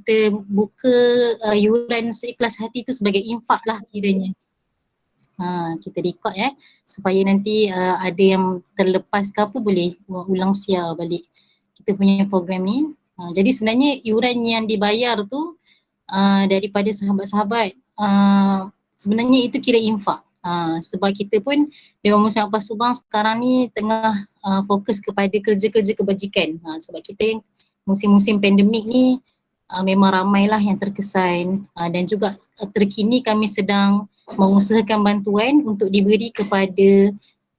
kita buka yuran seikhlas hati tu sebagai infak lah kiranya. Kita record supaya nanti ada yang terlepas ke apa boleh ulang share balik kita punya program ni. Jadi sebenarnya yuran yang dibayar tu daripada sahabat-sahabat sebenarnya itu kira infak. Sebab kita pun Dewan Muslimat Pas Subang sekarang ni tengah fokus kepada kerja-kerja kebajikan. Sebab kita musim-musim pandemik ni memang ramailah yang terkesan dan juga terkini kami sedang mengusahakan bantuan untuk diberi kepada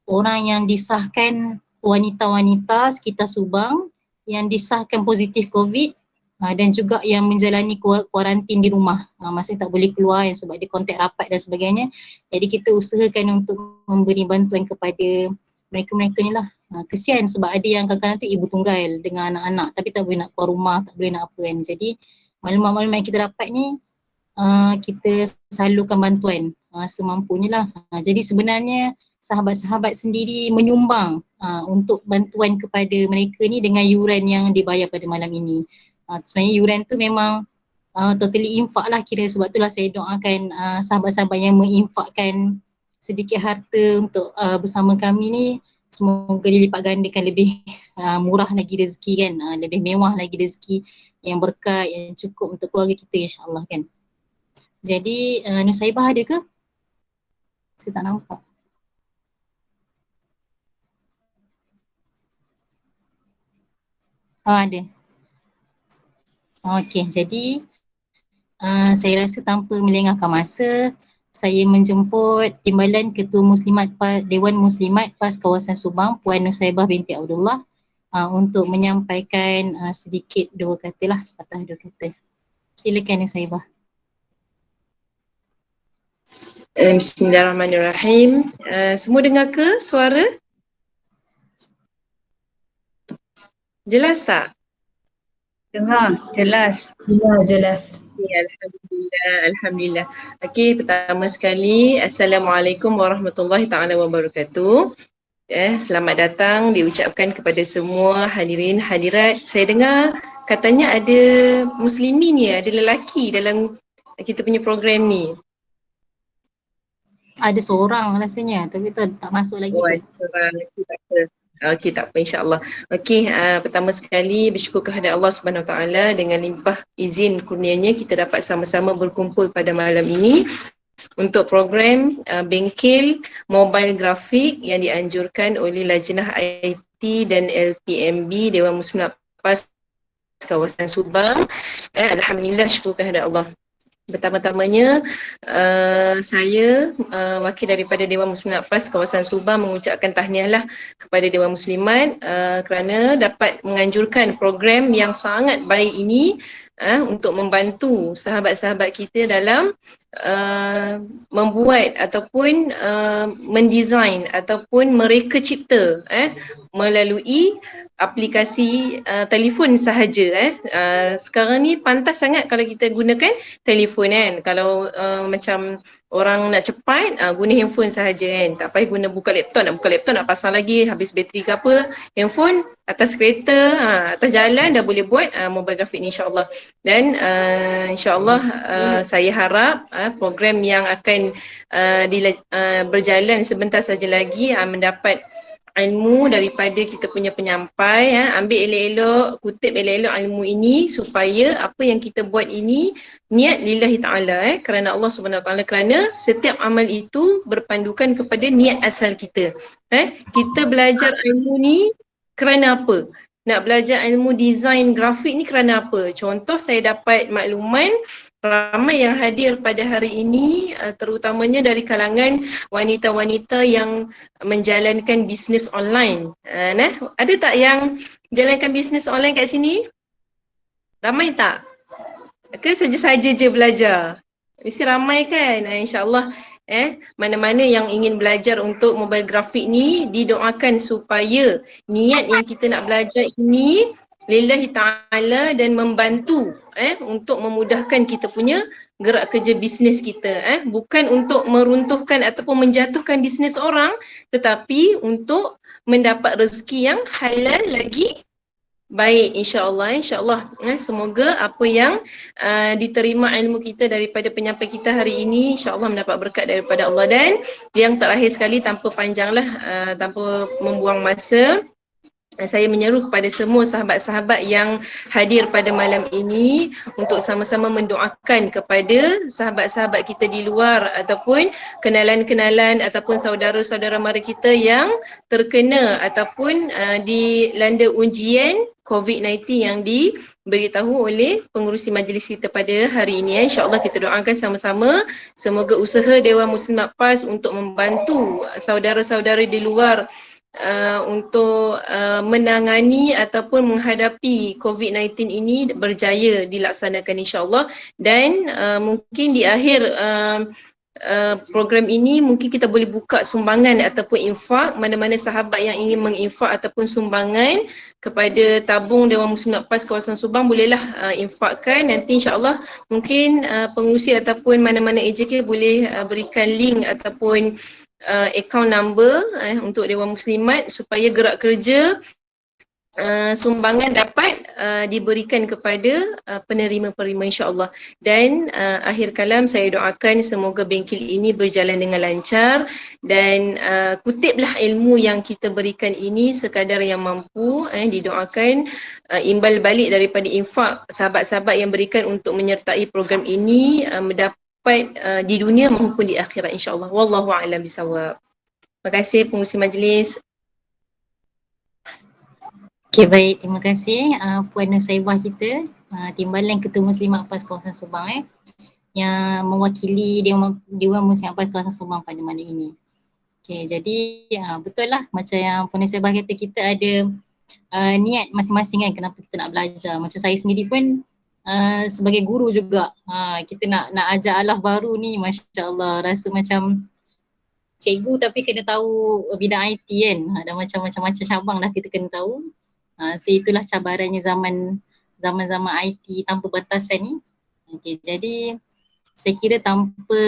orang yang disahkan wanita-wanita sekitar Subang yang disahkan positif COVID dan juga yang menjalani kuarantin di rumah, maksudnya tak boleh keluar sebab dia kontak rapat dan sebagainya. Jadi kita usahakan untuk memberi bantuan kepada mereka-mereka ni lah. Kesian sebab ada yang kadang-kadang tu ibu tunggal dengan anak-anak tapi tak boleh nak keluar rumah, tak boleh nak apa kan. Jadi maklumat-maklumat yang kita dapat ni kita salurkan bantuan semampunya lah. Jadi sebenarnya sahabat-sahabat sendiri menyumbang untuk bantuan kepada mereka ni dengan yuran yang dibayar pada malam ini. Sebenarnya yuran tu memang totally infak lah kira, sebab itulah saya doakan sahabat-sahabat yang menginfakkan sedikit harta untuk bersama kami ni semoga dilipat gandakan lebih murah lagi rezeki kan, lebih mewah lagi rezeki yang berkat, yang cukup untuk keluarga kita insyaAllah kan. Jadi Nusaibah ada ke? Saya tak nampak. Ada. Okey, jadi saya rasa tanpa melengahkan masa, saya menjemput Timbalan Ketua Muslimat Dewan Muslimat PAS Kawasan Subang, Puan Nusaibah binti Abdullah untuk menyampaikan sedikit dua kata lah, sepatah dua kata. Silakan Nusaibah. Bismillahirrahmanirrahim. Semua dengar ke suara? Jelas tak? Dengar, jelas. Dengar, jelas. Ya, Alhamdulillah, Alhamdulillah. Okey, pertama sekali, Assalamualaikum warahmatullahi ta'ala wabarakatuh. Selamat datang diucapkan kepada semua hadirin hadirat. Saya dengar katanya ada muslimin ni, ada lelaki dalam kita punya program ni. Ada seorang rasanya, tapi tu tak masuk lagi kot. Seorang, tak apa. Okey, tak apa, insyaAllah. Okey, pertama sekali bersyukur kepada Allah Subhanahu Wa Taala dengan limpah izin kurnianya kita dapat sama-sama berkumpul pada malam ini untuk program bengkel mobile grafik yang dianjurkan oleh Lajnah IT dan LPMB Dewan Muslimat PAS Kawasan Subang. Alhamdulillah, syukur kepada Allah. Pertama-tamanya saya wakil daripada Dewan Muslimat PAS Kawasan Subang mengucapkan tahniahlah kepada Dewan Muslimat kerana dapat menganjurkan program yang sangat baik ini untuk membantu sahabat-sahabat kita dalam membuat ataupun mendesain ataupun mereka cipta melalui aplikasi telefon sahaja. Sekarang ni pantas sangat kalau kita gunakan telefon kan. Kalau macam orang nak cepat guna handphone sahaja kan. Tak payah guna buka laptop, nak pasang lagi habis bateri ke apa. Handphone atas kereta, atas jalan dah boleh buat mobile grafik ni insyaAllah. Dan insyaAllah saya harap program yang akan berjalan sebentar saja lagi mendapat ilmu daripada kita punya penyampai. Ambil elok-elok, kutip elok-elok ilmu ini supaya apa yang kita buat ini niat lillahi ta'ala kerana Allah Subhanahu Wa Taala, kerana setiap amal itu berpandukan kepada niat asal kita. Kita belajar ilmu ni kerana apa? Nak belajar ilmu desain grafik ni kerana apa? Contoh, saya dapat makluman ramai yang hadir pada hari ini terutamanya dari kalangan wanita-wanita yang menjalankan bisnes online. Ada tak yang jalankan bisnes online kat sini? Ramai tak? Ke saja-saja je belajar? Mesti ramai kan? InsyaAllah mana-mana yang ingin belajar untuk mobile grafik ni didoakan supaya niat yang kita nak belajar ini lillahi ta'ala dan membantu untuk memudahkan kita punya gerak kerja bisnes kita. Bukan untuk meruntuhkan ataupun menjatuhkan bisnes orang, tetapi untuk mendapat rezeki yang halal lagi Baik, insya-Allah. Semoga apa yang diterima ilmu kita daripada penyampai kita hari ini insya-Allah mendapat berkat daripada Allah. Dan yang terakhir sekali, tanpa panjanglah, tanpa membuang masa, saya menyeru kepada semua sahabat-sahabat yang hadir pada malam ini untuk sama-sama mendoakan kepada sahabat-sahabat kita di luar ataupun kenalan-kenalan ataupun saudara-saudara mara kita yang terkena ataupun dilanda ujian COVID-19 yang diberitahu oleh pengurusi majlis kita pada hari ini. InsyaAllah kita doakan sama-sama semoga usaha Dewan Muslimat PAS untuk membantu saudara-saudara di luar untuk menangani ataupun menghadapi COVID-19 ini berjaya dilaksanakan insya-Allah. Dan mungkin di akhir program ini mungkin kita boleh buka sumbangan ataupun infak, mana-mana sahabat yang ingin menginfak ataupun sumbangan kepada tabung Dewan Muslimat PAS kawasan Subang bolehlah infakkan. Nanti insya-Allah mungkin pengurusi ataupun mana-mana AJK boleh berikan link ataupun account number untuk Dewan Muslimat supaya gerak kerja sumbangan dapat diberikan kepada penerima-penerima insya-Allah. Dan akhir kalam saya doakan semoga bengkel ini berjalan dengan lancar dan kutiplah ilmu yang kita berikan ini sekadar yang mampu, didoakan imbal balik daripada infak sahabat-sahabat yang berikan untuk menyertai program ini mendapat di dunia maupun di akhirat insya-Allah. Wallahu a'lam bisawab. Terima kasih pengurusi majlis. Okay, baik. Terima kasih Puan Nusaibah kita, Timbalan Ketua Muslimat PAS kawasan Subang yang mewakili Dewan Muslimat PAS kawasan Subang pada malam ini. Okay, jadi betul lah macam yang Puan Nusaibah kata, kita ada niat masing-masing kan kenapa kita nak belajar. Macam saya sendiri pun sebagai guru juga, kita nak ajar alah baru ni, Masya Allah, rasa macam cikgu tapi kena tahu bidang IT kan, dan macam-macam cabang dah kita kena tahu. So itulah cabarannya zaman-zaman IT tanpa batasan ni. Okay, jadi saya kira tanpa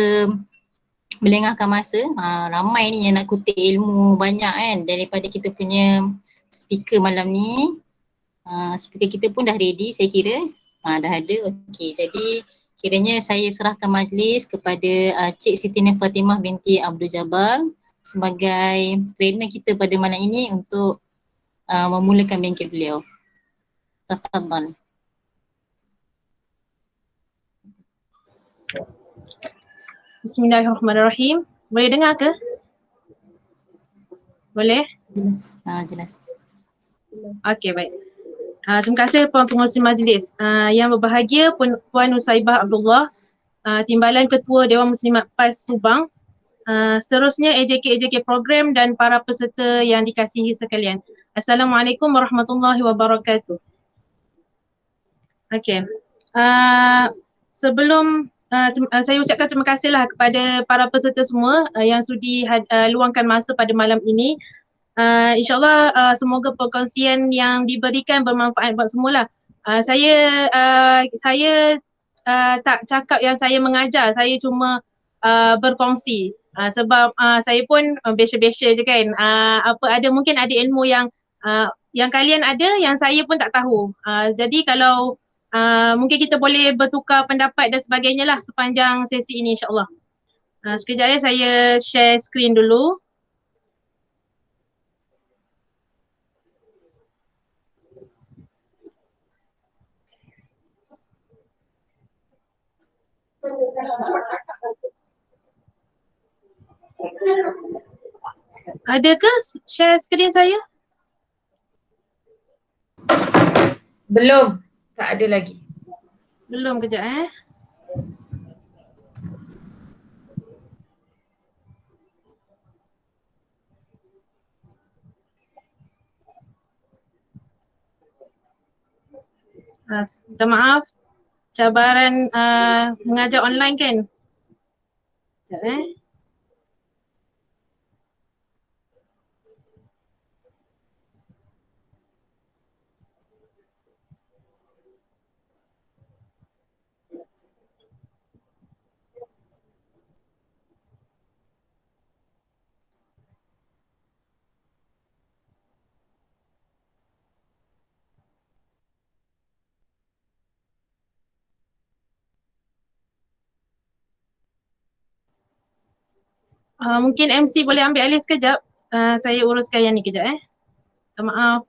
melengahkan masa, ramai ni yang nak kutip ilmu banyak kan daripada kita punya speaker malam ni. Speaker kita pun dah ready saya kira, dah ada. Okay, jadi kiranya saya serahkan majlis kepada Cik Siti Nur Fatimah binti Abdul Jabbar sebagai trainer kita pada malam ini untuk memulakan bengkel beliau. Tafadhal. Bismillahirrahmanirrahim. Boleh dengar ke? Boleh? Jelas. Jelas. Okey, baik. Terima kasih Puan Pengurusi Majlis. Yang berbahagia Puan Nusaibah Abdullah, Timbalan Ketua Dewan Muslimat PAS Subang. Seterusnya AJK program dan para peserta yang dikasihi sekalian. Assalamualaikum warahmatullahi wabarakatuh. Okey. Sebelum saya ucapkan terima kasihlah kepada para peserta semua yang sudi luangkan masa pada malam ini. InsyaAllah semoga perkongsian yang diberikan bermanfaat buat semualah. Saya tak cakap yang saya mengajar, saya cuma berkongsi. Sebab saya pun biasa-biasa je kan. Mungkin ada ilmu yang kalian ada yang saya pun tak tahu. Jadi kalau mungkin kita boleh bertukar pendapat dan sebagainya lah sepanjang sesi ini insyaAllah. Sekejap ya, saya share screen dulu. Ada ke share screen saya? Belum, tak ada lagi. Belum, kejap minta maaf, cabaran mengajar online kan. Sekejap Mungkin MC boleh ambil alih sekejap. Saya uruskan yang ni kejap Minta maaf.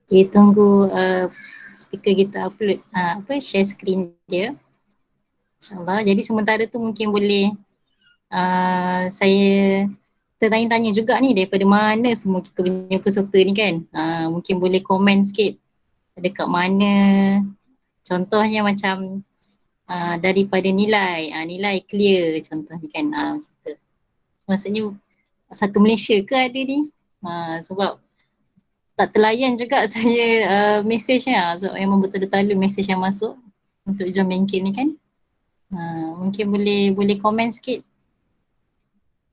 Okay, tunggu speaker kita upload share screen dia. InsyaAllah. Jadi sementara tu mungkin boleh saya tertanya-tanya juga ni daripada mana semua kita punya peserta ni kan. Mungkin boleh komen sikit dekat mana, contohnya macam daripada nilai, nilai clear contohnya kan. Macam tu. Maksudnya satu Malaysia ke ada ni? Sebab tak terlayan juga saya mesejnya. So memang betul-betul mesej yang masuk untuk join banking ni kan. Mungkin boleh komen sikit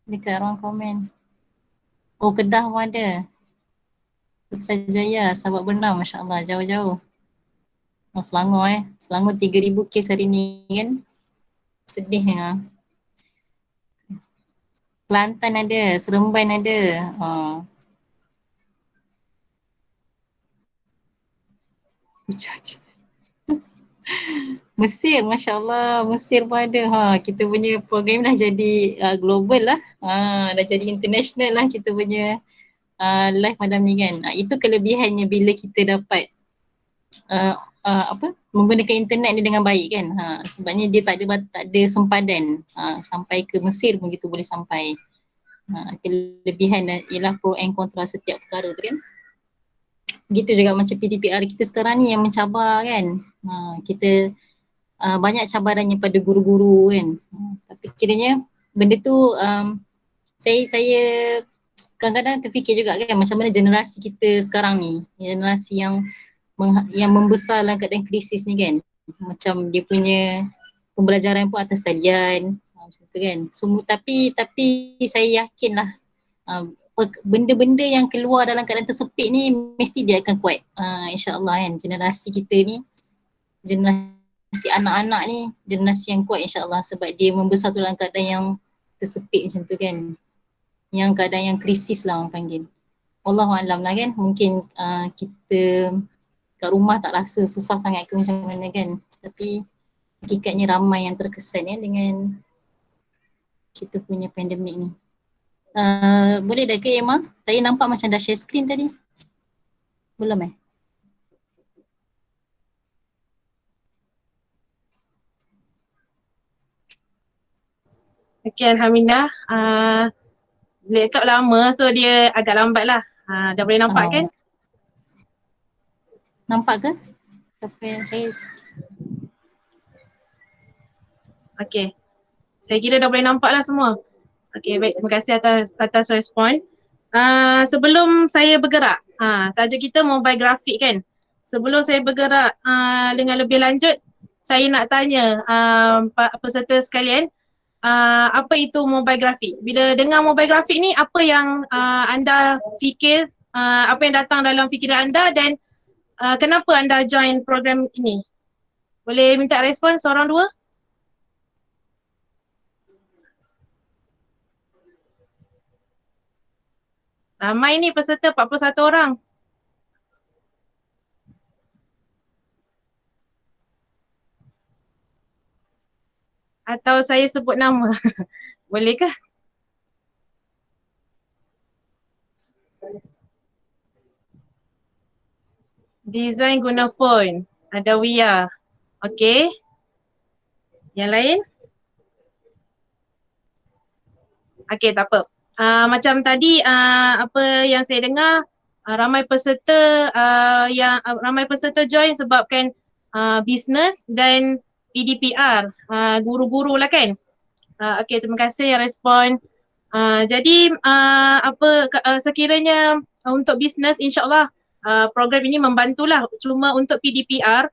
dekat ruang komen. Oh, Kedah pun ada. Putrajaya, Sabak Bernam, Masya Allah, jauh-jauh. Oh, Selangor Selangor 3,000 kes hari ni kan. Sedih ya. Kelantan ada, Seremban ada. Mesir, Masya Allah, Mesir pun ada. Kita punya program dah jadi global lah. Dah jadi international lah kita punya live malam ni kan. Itu kelebihannya bila kita dapat menggunakan internet ni dengan baik kan. Sebabnya dia tak ada sempadan. Sampai ke Mesir pun kita boleh sampai. Kelebihan dan ialah pro and kontra setiap perkara tu kan. Begitu juga macam PTPR kita sekarang ni yang mencabar kan. Kita banyak cabarannya pada guru-guru kan. Tapi kiranya benda tu saya kadang-kadang terfikir juga kan macam mana generasi kita sekarang ni, generasi yang membesar dalam keadaan krisis ni kan. Macam dia punya pembelajaran pun atas talian macam tu kan. Tapi saya yakin lah benda-benda yang keluar dalam keadaan tersepit ni mesti dia akan kuat. InsyaAllah kan generasi kita ni, generasi anak-anak ni generasi yang kuat insyaAllah sebab dia membesar tu dalam keadaan yang tersepit macam tu kan. Yang keadaan yang krisis lah orang panggil. Wallahualam lah kan, mungkin kita kat rumah tak rasa susah sangat ke macam mana kan. Tapi hakikatnya ramai yang terkesan ya dengan kita punya pandemik ni. Boleh dah ke Emma? Saya nampak macam dah share screen tadi. Belum Okay, Alhamdulillah. Laptop lama so dia agak lambat lah. Dah boleh nampak kan? Nampak ke? Siapa yang saya? Okay. Saya kira dah boleh nampak lah semua. Okay, baik. Terima kasih atas respon. Sebelum saya bergerak, tajuk kita mobile grafik kan. Sebelum saya bergerak dengan lebih lanjut, saya nak tanya peserta sekalian, apa itu mobile grafik? Bila dengar mobile grafik ni, apa yang anda fikir, apa yang datang dalam fikiran anda dan kenapa anda join program ini? Boleh minta respon seorang dua? Ramai ni peserta 41 orang. atau saya sebut nama? Bolehkah? Design guna phone. Ada Wia. Okey. Yang lain? Okey, tak apa. Macam tadi apa yang saya dengar, ramai peserta ramai peserta join sebabkan business dan PDPR, guru-guru lah kan. Okey, terima kasih yang respon. Jadi sekiranya untuk business, insyaAllah program ini membantulah. Cuma untuk PDPR,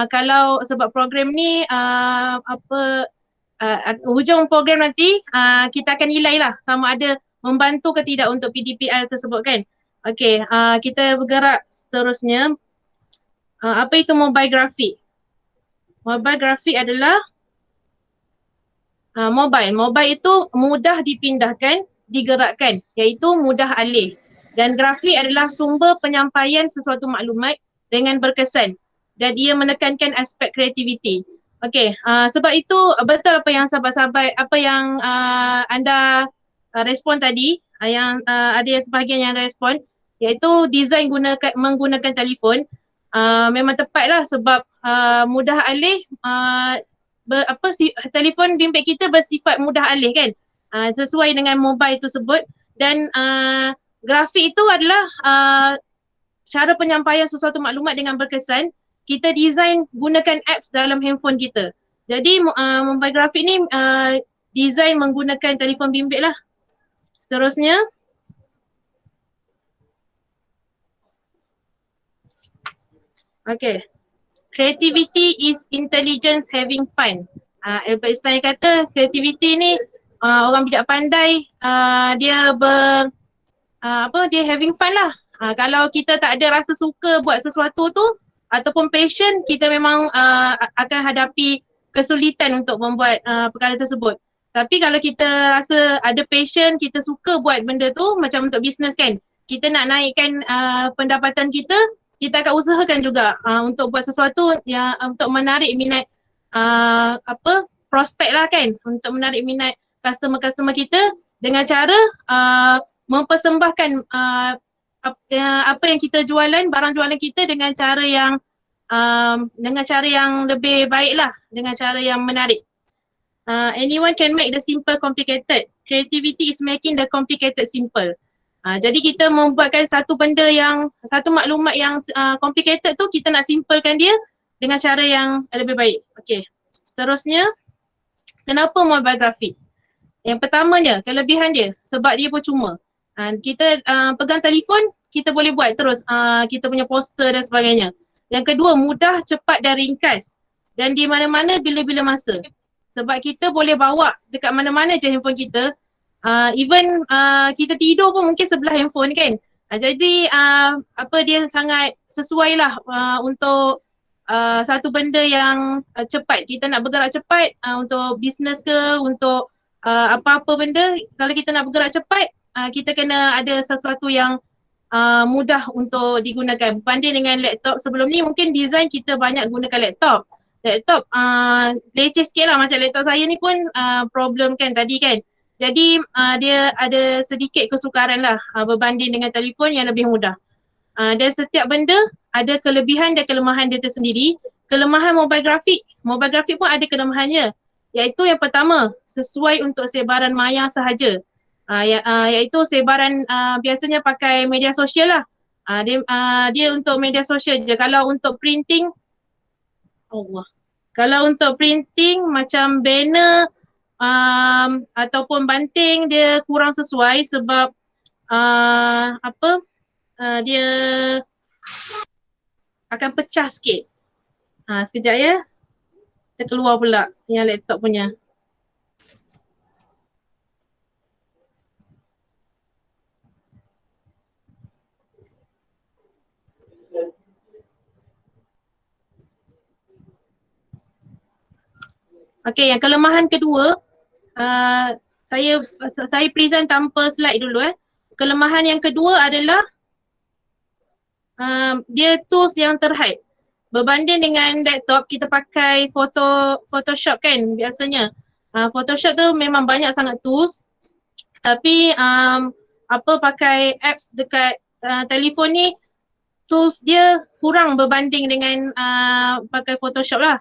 kalau sebab program ni hujung program nanti kita akan nilai lah sama ada membantu ke tidak untuk PDPR tersebut kan. Okey, kita bergerak seterusnya. Apa itu mobile graphic? Mobile graphic adalah Mobile itu mudah dipindahkan, digerakkan, iaitu mudah alih. Dan grafik adalah sumber penyampaian sesuatu maklumat dengan berkesan dan ia menekankan aspek kreativiti. Okey, sebab itu betul apa yang sahabat-sahabat, apa yang anda respon tadi, ada yang sebahagian yang respon, iaitu design menggunakan telefon. Memang tepatlah sebab mudah alih, telefon bimbit kita bersifat mudah alih kan, sesuai dengan mobile tersebut. Dan grafik itu adalah cara penyampaian sesuatu maklumat dengan berkesan. Kita design gunakan apps dalam handphone kita. Jadi mobile grafik ni design menggunakan telefon bimbit lah. Seterusnya, okay. Creativity is intelligence having fun. Albert Einstein kata creativity ni orang bijak pandai, dia dia having fun lah. Kalau kita tak ada rasa suka buat sesuatu tu ataupun passion, kita memang akan hadapi kesulitan untuk membuat perkara tersebut. Tapi kalau kita rasa ada passion, kita suka buat benda tu, macam untuk business kan, kita nak naikkan pendapatan kita akan usahakan juga untuk buat sesuatu yang untuk menarik minat prospek lah kan, untuk menarik minat customer-customer kita dengan cara mempersembahkan apa yang kita jualan, barang jualan kita dengan cara yang lebih baik lah, dengan cara yang menarik. Anyone can make the simple complicated. Creativity is making the complicated simple. Jadi kita membuatkan satu maklumat yang complicated tu, kita nak simplekan dia dengan cara yang lebih baik. Okey. Seterusnya, kenapa mobile graphic? Yang pertamanya, kelebihan dia, sebab dia percuma. Kita pegang telefon, kita boleh buat terus kita punya poster dan sebagainya. Yang kedua, mudah, cepat dan ringkas. Dan di mana-mana bila-bila masa. Sebab kita boleh bawa dekat mana-mana je handphone kita. Even kita tidur pun mungkin sebelah handphone kan. Jadi dia sangat sesuai lah untuk satu benda yang cepat. Kita nak bergerak cepat untuk bisnes ke, untuk apa-apa benda. Kalau kita nak bergerak cepat, kita kena ada sesuatu yang mudah untuk digunakan. Berbanding dengan laptop sebelum ni, mungkin design kita banyak gunakan laptop. Laptop leceh sikit lah, macam laptop saya ni pun problem kan tadi kan. Jadi dia ada sedikit kesukaran lah berbanding dengan telefon yang lebih mudah. Dan setiap benda ada kelebihan dan kelemahan dia tersendiri. Kelemahan mobile grafik pun ada kelemahannya. Iaitu yang pertama, sesuai untuk sebaran maya sahaja. Iaitu sebaran biasanya pakai media sosial lah. Dia untuk media sosial je. Kalau untuk printing, kalau untuk printing macam banner ataupun banting, dia kurang sesuai sebab dia akan pecah sikit. Sekejap ya. Kita keluar pula yang laptop punya. Okey, yang kelemahan kedua, saya present tanpa slide dulu. Kelemahan yang kedua adalah dia tools yang terhad. berbanding dengan laptop kita pakai Photoshop kan biasanya. Photoshop tu memang banyak sangat tools, tapi pakai apps dekat telefon ni tools dia kurang berbanding dengan pakai Photoshop lah.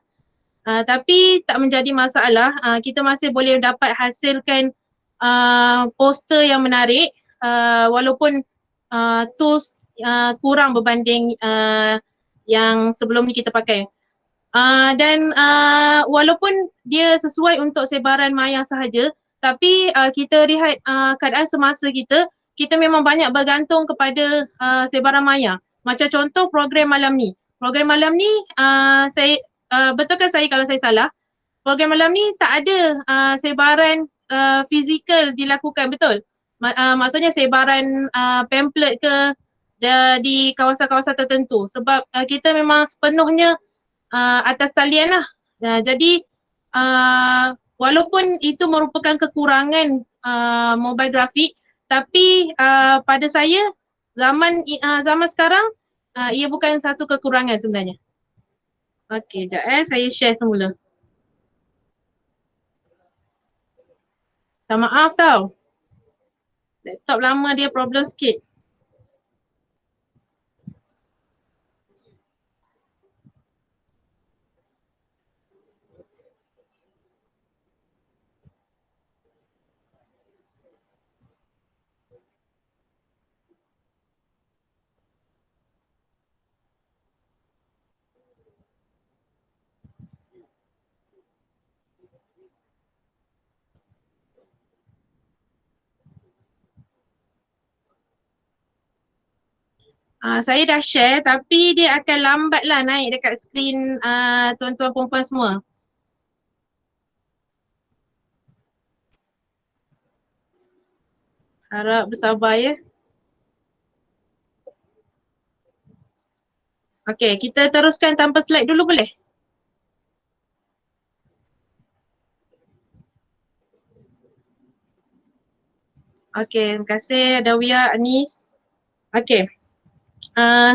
Tapi tak menjadi masalah, kita masih boleh dapat hasilkan poster yang menarik walaupun tools kurang berbanding yang sebelum ni kita pakai. Dan walaupun dia sesuai untuk sebaran maya sahaja, tapi kita lihat keadaan semasa kita memang banyak bergantung kepada sebaran maya. Macam contoh program malam ni. Program malam ni saya betulkan saya kalau saya salah, program malam ni tak ada sebaran fizikal dilakukan, betul? Maksudnya sebaran pamphlet ke di kawasan-kawasan tertentu sebab kita memang sepenuhnya atas talian lah. Jadi walaupun itu merupakan kekurangan mobile grafik, tapi pada saya zaman sekarang ia bukan satu kekurangan sebenarnya. Okey, sekejap saya share semula. Tak maaf tau. Laptop lama dia problem sikit. Saya dah share tapi dia akan lambatlah naik dekat skrin tuan-tuan perempuan semua. Harap bersabar ya. Okey, kita teruskan tanpa slide dulu boleh? Okey, terima kasih Dawiyah, Anis. Okey.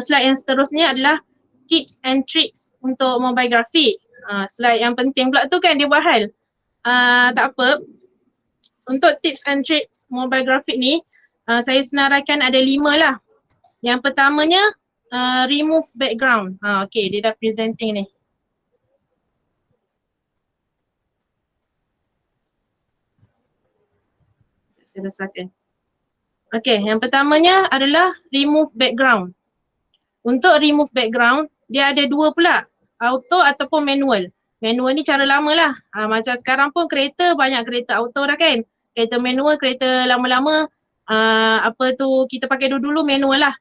Slide yang seterusnya adalah tips and tricks untuk mobile graphic. Slide yang penting pula tu kan dia buat hal. Tak apa. Untuk tips and tricks mobile graphic ni, saya senaraikan ada 5 lah. Yang pertamanya, remove background. Okay, dia dah presenting ni. Saya besarkan. Okay, yang pertamanya adalah remove background. Untuk remove background, dia ada 2 pula, auto ataupun manual. Manual ni cara lama lah. Macam sekarang pun kereta, banyak kereta auto dah kan. Kereta manual, kereta lama-lama, kita pakai dulu manual lah.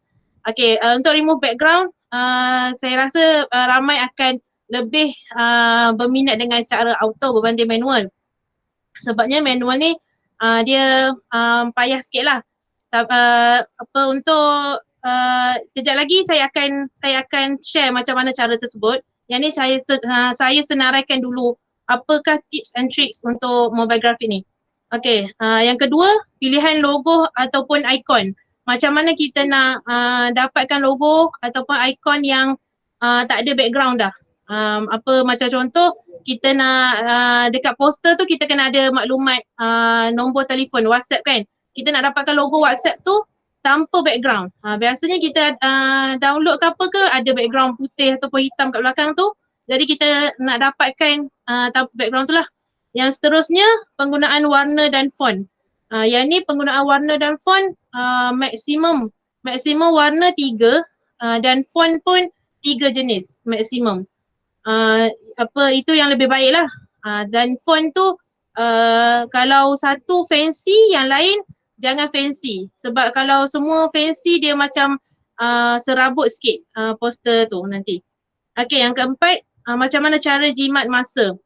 Okay, untuk remove background, saya rasa ramai akan lebih berminat dengan cara auto berbanding manual. Sebabnya manual ni dia payah sikit lah. Untuk kejap lagi saya akan share macam mana cara tersebut. Yang ni saya senaraikan dulu apakah tips and tricks untuk mobile graphic ni. Okay, yang kedua, pilihan logo ataupun ikon. Macam mana kita nak dapatkan logo ataupun ikon yang tak ada background dah. Macam contoh, kita nak dekat poster tu kita kena ada maklumat nombor telefon WhatsApp kan. Kita nak dapatkan logo WhatsApp tu tanpa background. Biasanya kita download ke apa ke ada background putih ataupun hitam kat belakang tu. Jadi kita nak dapatkan tanpa background tu lah. Yang seterusnya penggunaan warna dan font. Yang ni penggunaan warna dan font maksimum warna 3 dan font pun 3 jenis maksimum. Itu yang lebih baik lah. Dan font tu kalau satu fancy, yang lain jangan fancy. Sebab kalau semua fancy dia macam serabut sikit poster tu nanti. Okay, yang keempat, macam mana cara jimat masa.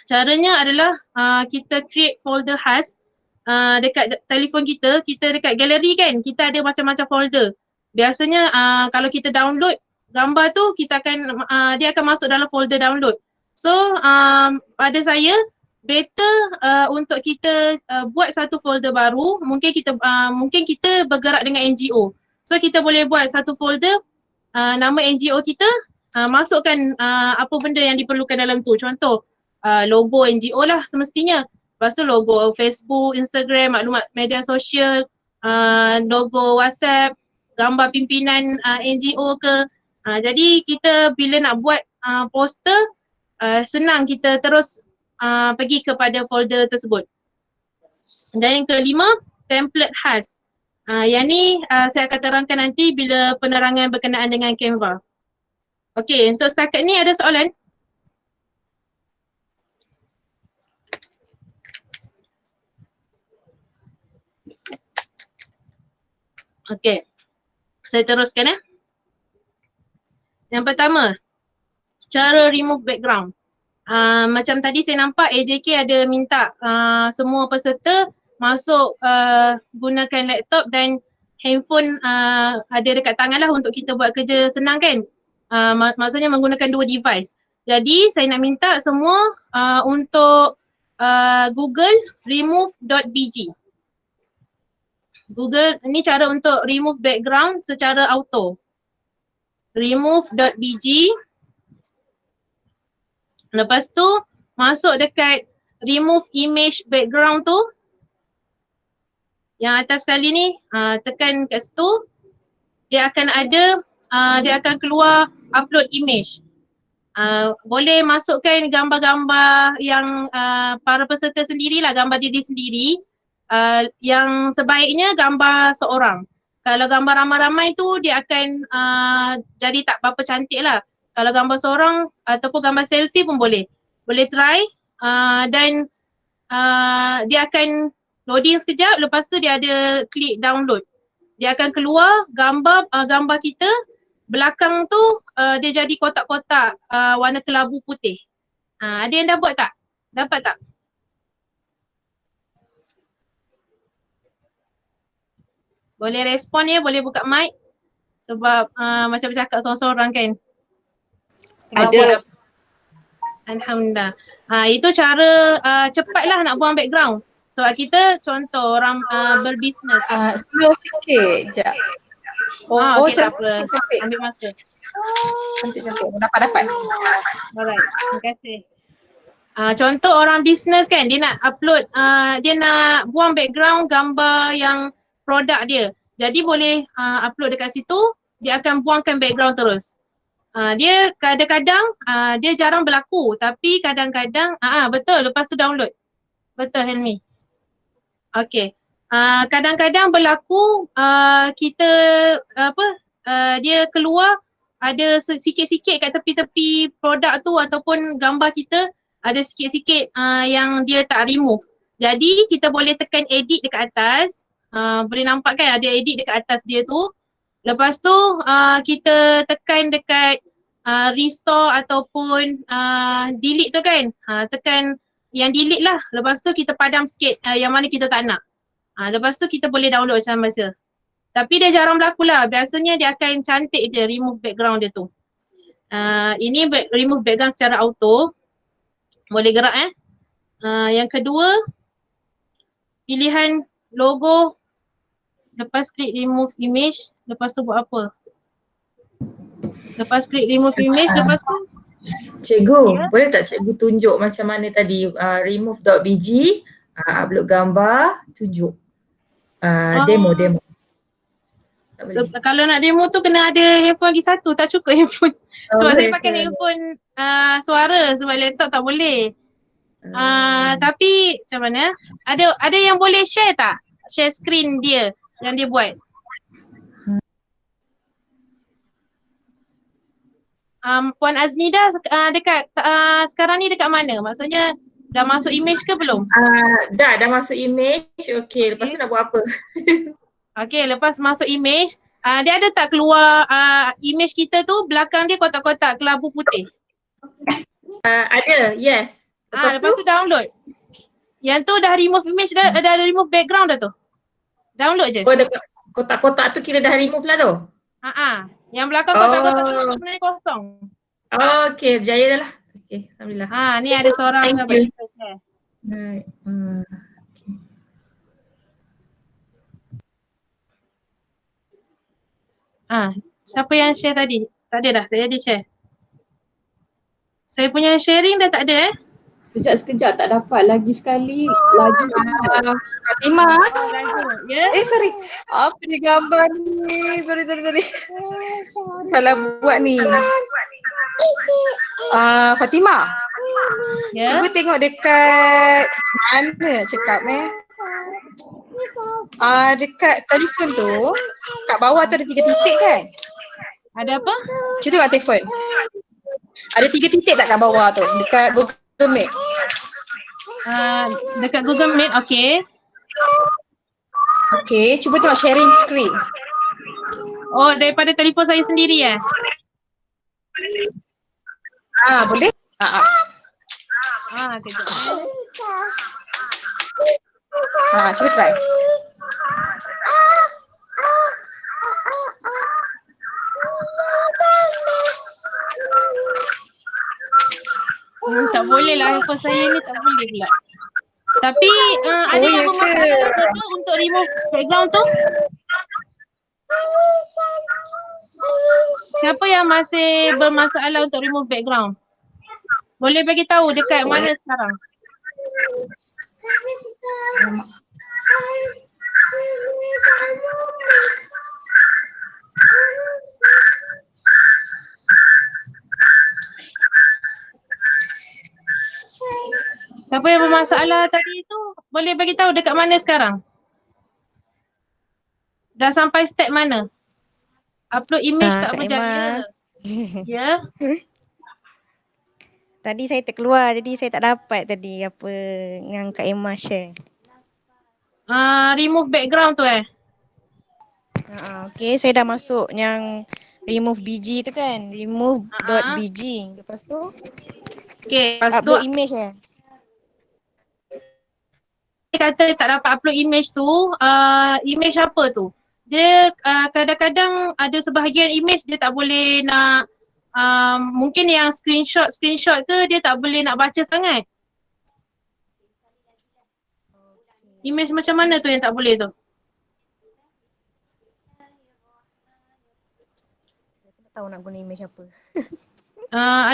Caranya adalah kita create folder khas dekat telefon kita dekat galeri kan, kita ada macam-macam folder. Biasanya kalau kita download gambar tu, dia akan masuk dalam folder download. So pada saya better untuk kita buat satu folder baru. Mungkin kita bergerak dengan NGO. So kita boleh buat satu folder nama NGO kita, masukkan apa benda yang diperlukan dalam tu. Contoh logo NGO lah semestinya. Lepas tu logo Facebook, Instagram, maklumat media sosial, logo WhatsApp, gambar pimpinan NGO ke. Jadi kita bila nak buat poster, senang kita terus pergi kepada folder tersebut. Dan yang kelima, template khas. Yang ni saya akan terangkan nanti bila penerangan berkenaan dengan Canva. Okey, untuk setakat ni ada soalan? Okey, saya teruskan . Yang pertama, cara remove background. Macam tadi saya nampak AJK ada minta semua peserta masuk gunakan laptop dan handphone ada dekat tangan lah untuk kita buat kerja senang kan. Maksudnya menggunakan dua device. Jadi saya nak minta semua untuk Google remove.bg. Google, ni cara untuk remove background secara auto. Remove.bg. Lepas tu masuk dekat remove image background tu. Yang atas sekali ni, tekan kat situ. Dia akan ada, dia akan keluar upload image. Boleh masukkan gambar-gambar yang para peserta sendirilah, gambar diri sendiri. Yang sebaiknya gambar seorang. Kalau gambar ramai-ramai tu dia akan jadi tak berapa cantik lah. Kalau gambar seorang ataupun gambar selfie pun boleh. Boleh try dan dia akan loading sekejap, lepas tu dia ada klik download. Dia akan keluar gambar kita, belakang tu dia jadi kotak-kotak warna kelabu putih. Ada yang dah buat tak? Dapat tak? Boleh respon ya, boleh buka mic. Sebab macam bercakap seorang-seorang kan. Ada. Alhamdulillah. Itu cara cepatlah nak buang background. Sebab kita contoh orang berbisnes. Slow sikit, sekejap. Okay, tak apa. Ambil masa. Cantik-cantik. Dapat. Alright, terima kasih. Contoh orang bisnes kan, dia nak upload, dia nak buang background gambar yang produk dia. Jadi boleh upload dekat situ, dia akan buangkan background terus. Dia kadang-kadang, dia jarang berlaku tapi kadang-kadang, betul lepas tu download. Betul Helmi. Okay. Kadang-kadang berlaku kita dia keluar ada sikit-sikit kat tepi-tepi produk tu ataupun gambar kita ada sikit-sikit yang dia tak remove. Jadi kita boleh tekan edit dekat atas. Boleh nampak kan ada edit dekat atas dia tu. Lepas tu kita tekan dekat restore ataupun delete tu kan. Tekan yang delete lah. Lepas tu kita padam sikit yang mana kita tak nak. Lepas tu kita boleh download macam masa. Tapi dia jarang berlaku lah. Biasanya dia akan cantik je remove background dia tu. Ini remove background secara auto. Boleh gerak yang kedua, pilihan logo. Lepas klik remove image, lepas tu buat apa? Lepas klik remove image, lepas tu Cikgu, boleh tak cikgu tunjuk macam mana tadi remove.bg, upload gambar, tunjuk demo. Tak boleh. Kalau nak demo tu kena ada handphone lagi satu, tak cukup handphone. Sebab saya pakai handphone suara sebab laptop tak boleh. Tapi macam mana? Ada yang boleh share tak? Share screen dia yang dia buat. Puan Aznida dekat sekarang ni dekat mana? Maksudnya dah masuk image ke belum? Dah masuk image. Okey, lepas tu nak buat apa? Okey, lepas masuk image, dia ada tak keluar image kita tu belakang dia kotak-kotak kelabu putih? Ada, yes. Lepas tu download. Yang tu dah remove image dah remove background dah tu. Download je. Oh, kotak-kotak tu kira dah remove lah tu? Yang belakang kotak-kotak tu sebenarnya kosong. Okey, berjaya dah lah. Okey, alhamdulillah. Ni ada seorang yang dapat share. Right. Siapa yang share tadi? Tak ada dah, tak jadi share. Saya punya sharing dah tak ada Sekejap tak dapat. Lagi sekali. Lagi sangat. Fatimah. Laju. Ya. Sorry. Apa ni gambar ni? Sorry. Salah buat ni. Fatimah. Ya. Cuba tengok dekat mana nak cakap dekat telefon tu, kat bawah tu ada 3 titik kan? Ada apa? Cuba tengok telefon. Ada 3 titik tak kat bawah tu dekat Google Meet? Dekat Google Meet, okey. Okay, cuba tengok sharing screen. Oh, daripada telefon saya sendiri Boleh? Kejap. Cuba try. Tak boleh lah, handphone saya ni tak boleh pula. Tapi ada Oh, yang ya ke? bermasalah tu untuk remove background tu? Siapa yang masih bermasalah untuk remove background? Boleh bagi tahu dekat mana sekarang? Siapa yang bermasalah tadi tu boleh bagi tahu dekat mana sekarang? Dah sampai step mana? Upload image tak Kak berjaya. Ya? Tadi saya terkeluar, jadi saya tak dapat tadi apa yang Kak Emma share. Remove background tu Okay, saya dah masuk yang remove BG tu kan, remove.bg. Lepas tu Okay, lepas tu upload image dia kata tak dapat upload image tu, image apa tu? Dia kadang-kadang ada sebahagian image dia tak boleh nak, mungkin yang screenshot ke dia tak boleh nak baca sangat. Image macam mana tu yang tak boleh tu? Saya tak tahu nak guna image apa.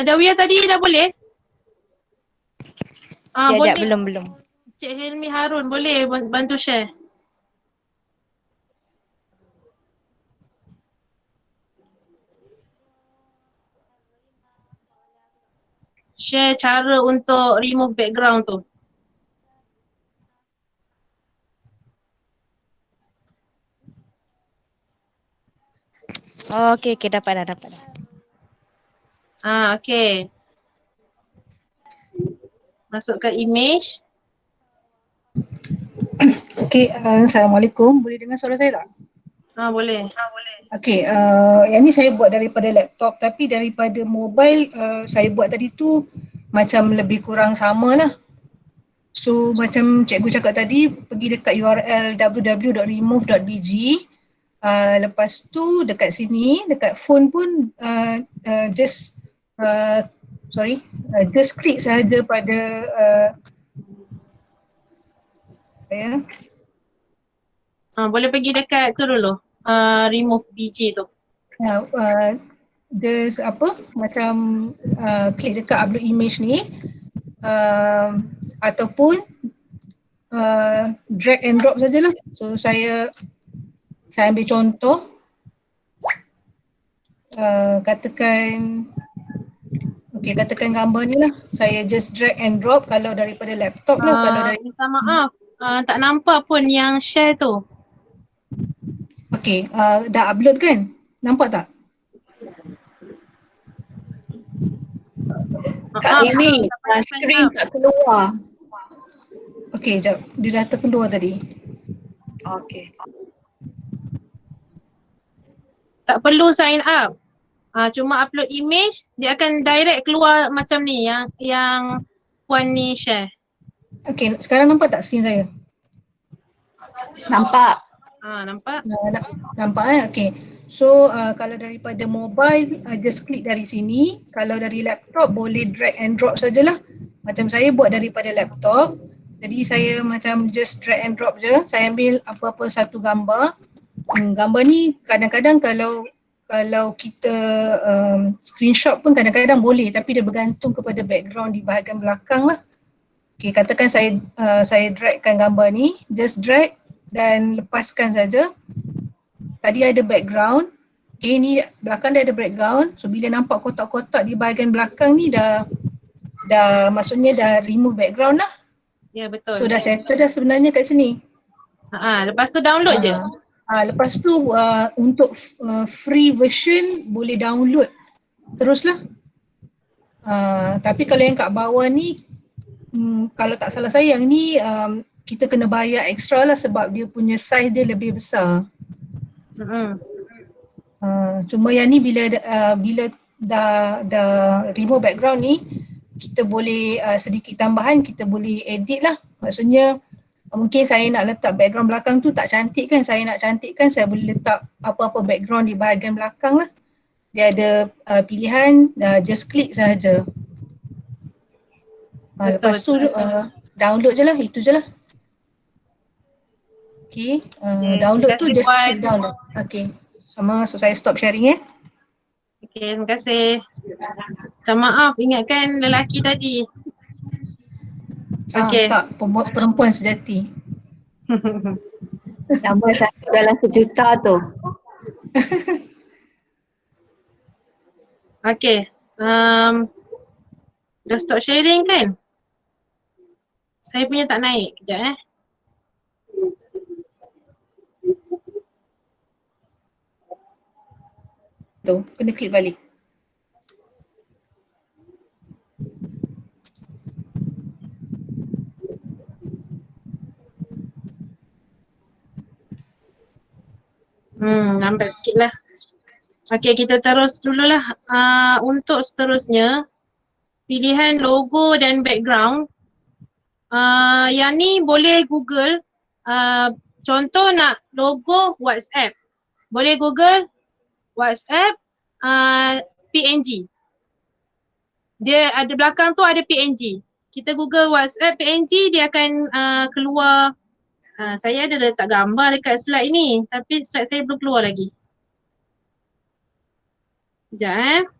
Adawiyah tadi dah boleh? Sekejap, Boleh. belum. Cik Hilmi Harun boleh bantu share? Share cara untuk remove background tu. Okay, dapat dah. Okay. Masukkan image. Okey, Assalamualaikum. Boleh dengar suara saya tak? Boleh. Okey, yang ni saya buat daripada laptop tapi daripada mobile saya buat tadi tu macam lebih kurang sama lah. So macam cikgu cakap tadi, pergi dekat URL www.remove.bg. Lepas tu dekat sini, dekat phone pun just klik sahaja pada Boleh pergi dekat tu dulu. Remove BG tu. There's macam klik dekat upload image ni ataupun drag and drop sajalah. So saya ambil contoh, katakan gambar ni lah. Saya just drag and drop kalau daripada laptop lah. Kalau dari Minta maaf. Tak nampak pun yang share tu. Okay, dah upload kan? Nampak tak? Kak Amy, screen tak keluar. Okay, jap. Dia dah terkeluar tadi. Okay. Tak perlu sign up. Cuma upload image, dia akan direct keluar macam ni yang Puan ni share. Okay, sekarang nampak tak screen saya? Nampak. Nampak? Nampak Okay. So kalau daripada mobile just klik dari sini. Kalau dari laptop boleh drag and drop sajalah. Macam saya buat daripada laptop. Jadi saya macam just drag and drop je. Saya ambil apa-apa satu gambar. Gambar ni kadang-kadang kalau kalau kita screenshot pun kadang-kadang boleh, tapi dia bergantung kepada background di bahagian belakang lah. Okay, katakan saya dragkan gambar ni, just drag dan lepaskan saja. Tadi ada background, okay, ni belakang dia ada background, so bila nampak kotak-kotak di bahagian belakang ni dah maksudnya dah remove background lah. Ya, betul. So dah settle dah sebenarnya kat sini. Lepas tu download je. Lepas tu untuk free version boleh download teruslah. Tapi kalau yang kat bawah ni kalau tak salah saya yang ni kita kena bayar extra lah sebab dia punya size dia lebih besar. Cuma yang ni bila dah remove background ni kita boleh sedikit tambahan, kita boleh edit lah. Maksudnya mungkin saya nak letak background belakang tu tak cantik kan, saya nak cantikkan, saya boleh letak apa-apa background di bahagian belakang lah. Dia ada pilihan, just klik sahaja. Lepas tu download je lah, itu je lah. Okay, download tu just klik download. Okay, so saya stop sharing Okay, terima kasih. Minta maaf, ingatkan lelaki tadi. Okay. Tak, perempuan sejati. Nombor 1 dalam 1 juta tu. Okay. Dah stop sharing kan? Saya punya tak naik. Kejap Tu, kena klik balik. Lambat sikit lah. Okay, kita terus dululah. Untuk seterusnya, pilihan logo dan background. Yang ni boleh Google. Contoh nak logo WhatsApp. Boleh Google WhatsApp PNG. Dia ada belakang tu ada PNG. Kita Google WhatsApp PNG, dia akan keluar. Saya ada letak gambar dekat slide ni, tapi slide saya belum keluar lagi. Sekejap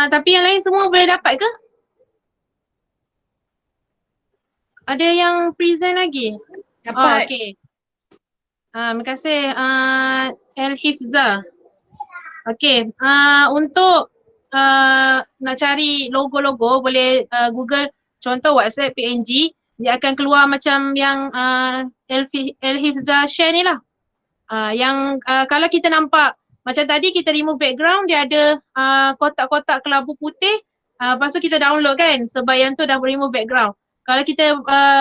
tapi yang lain semua boleh dapat ke? Ada yang present lagi? Dapat. Okay. Terima kasih El-Hifzah. Okay, untuk nak cari logo-logo boleh Google contoh WhatsApp PNG, dia akan keluar macam yang El-Hifzah share ni lah. Yang kalau kita nampak macam tadi kita remove background, dia ada kotak-kotak kelabu putih, lepas tu kita download kan sebab yang tu dah remove background. Kalau kita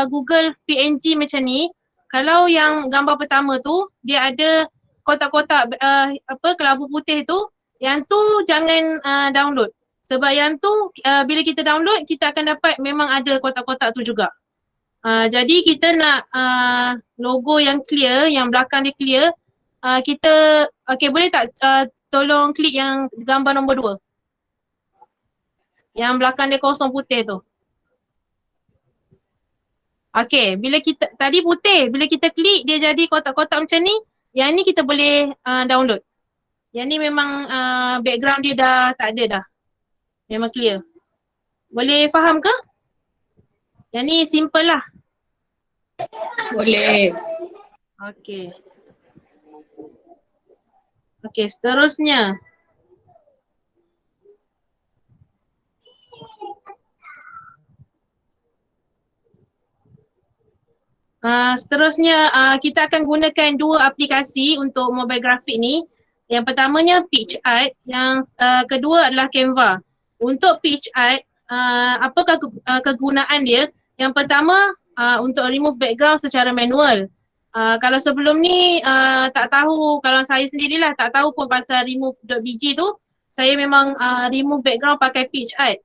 Google PNG macam ni, kalau yang gambar pertama tu dia ada kotak-kotak kelabu putih tu, yang tu jangan download. Sebab yang tu bila kita download kita akan dapat memang ada kotak-kotak tu juga. Jadi kita nak logo yang clear, yang belakang dia clear, kita boleh tak tolong klik yang gambar nombor 2. Yang belakang dia kosong putih tu. Okay, bila kita tadi putih, bila kita klik dia jadi kotak-kotak macam ni, yang ni kita boleh download. Yang ni memang background dia dah tak ada dah. Memang clear. Boleh faham ke? Yang ni simple lah. Boleh. Okay. Okay, seterusnya. Seterusnya kita akan gunakan 2 aplikasi untuk mobile graphic ni. Yang pertamanya PitchArt, yang kedua adalah Canva. Untuk PitchArt, apakah kegunaan dia? Yang pertama untuk remove background secara manual. Kalau sebelum ni tak tahu, kalau saya sendirilah tak tahu pun pasal remove.bg tu, saya memang remove background pakai PitchArt.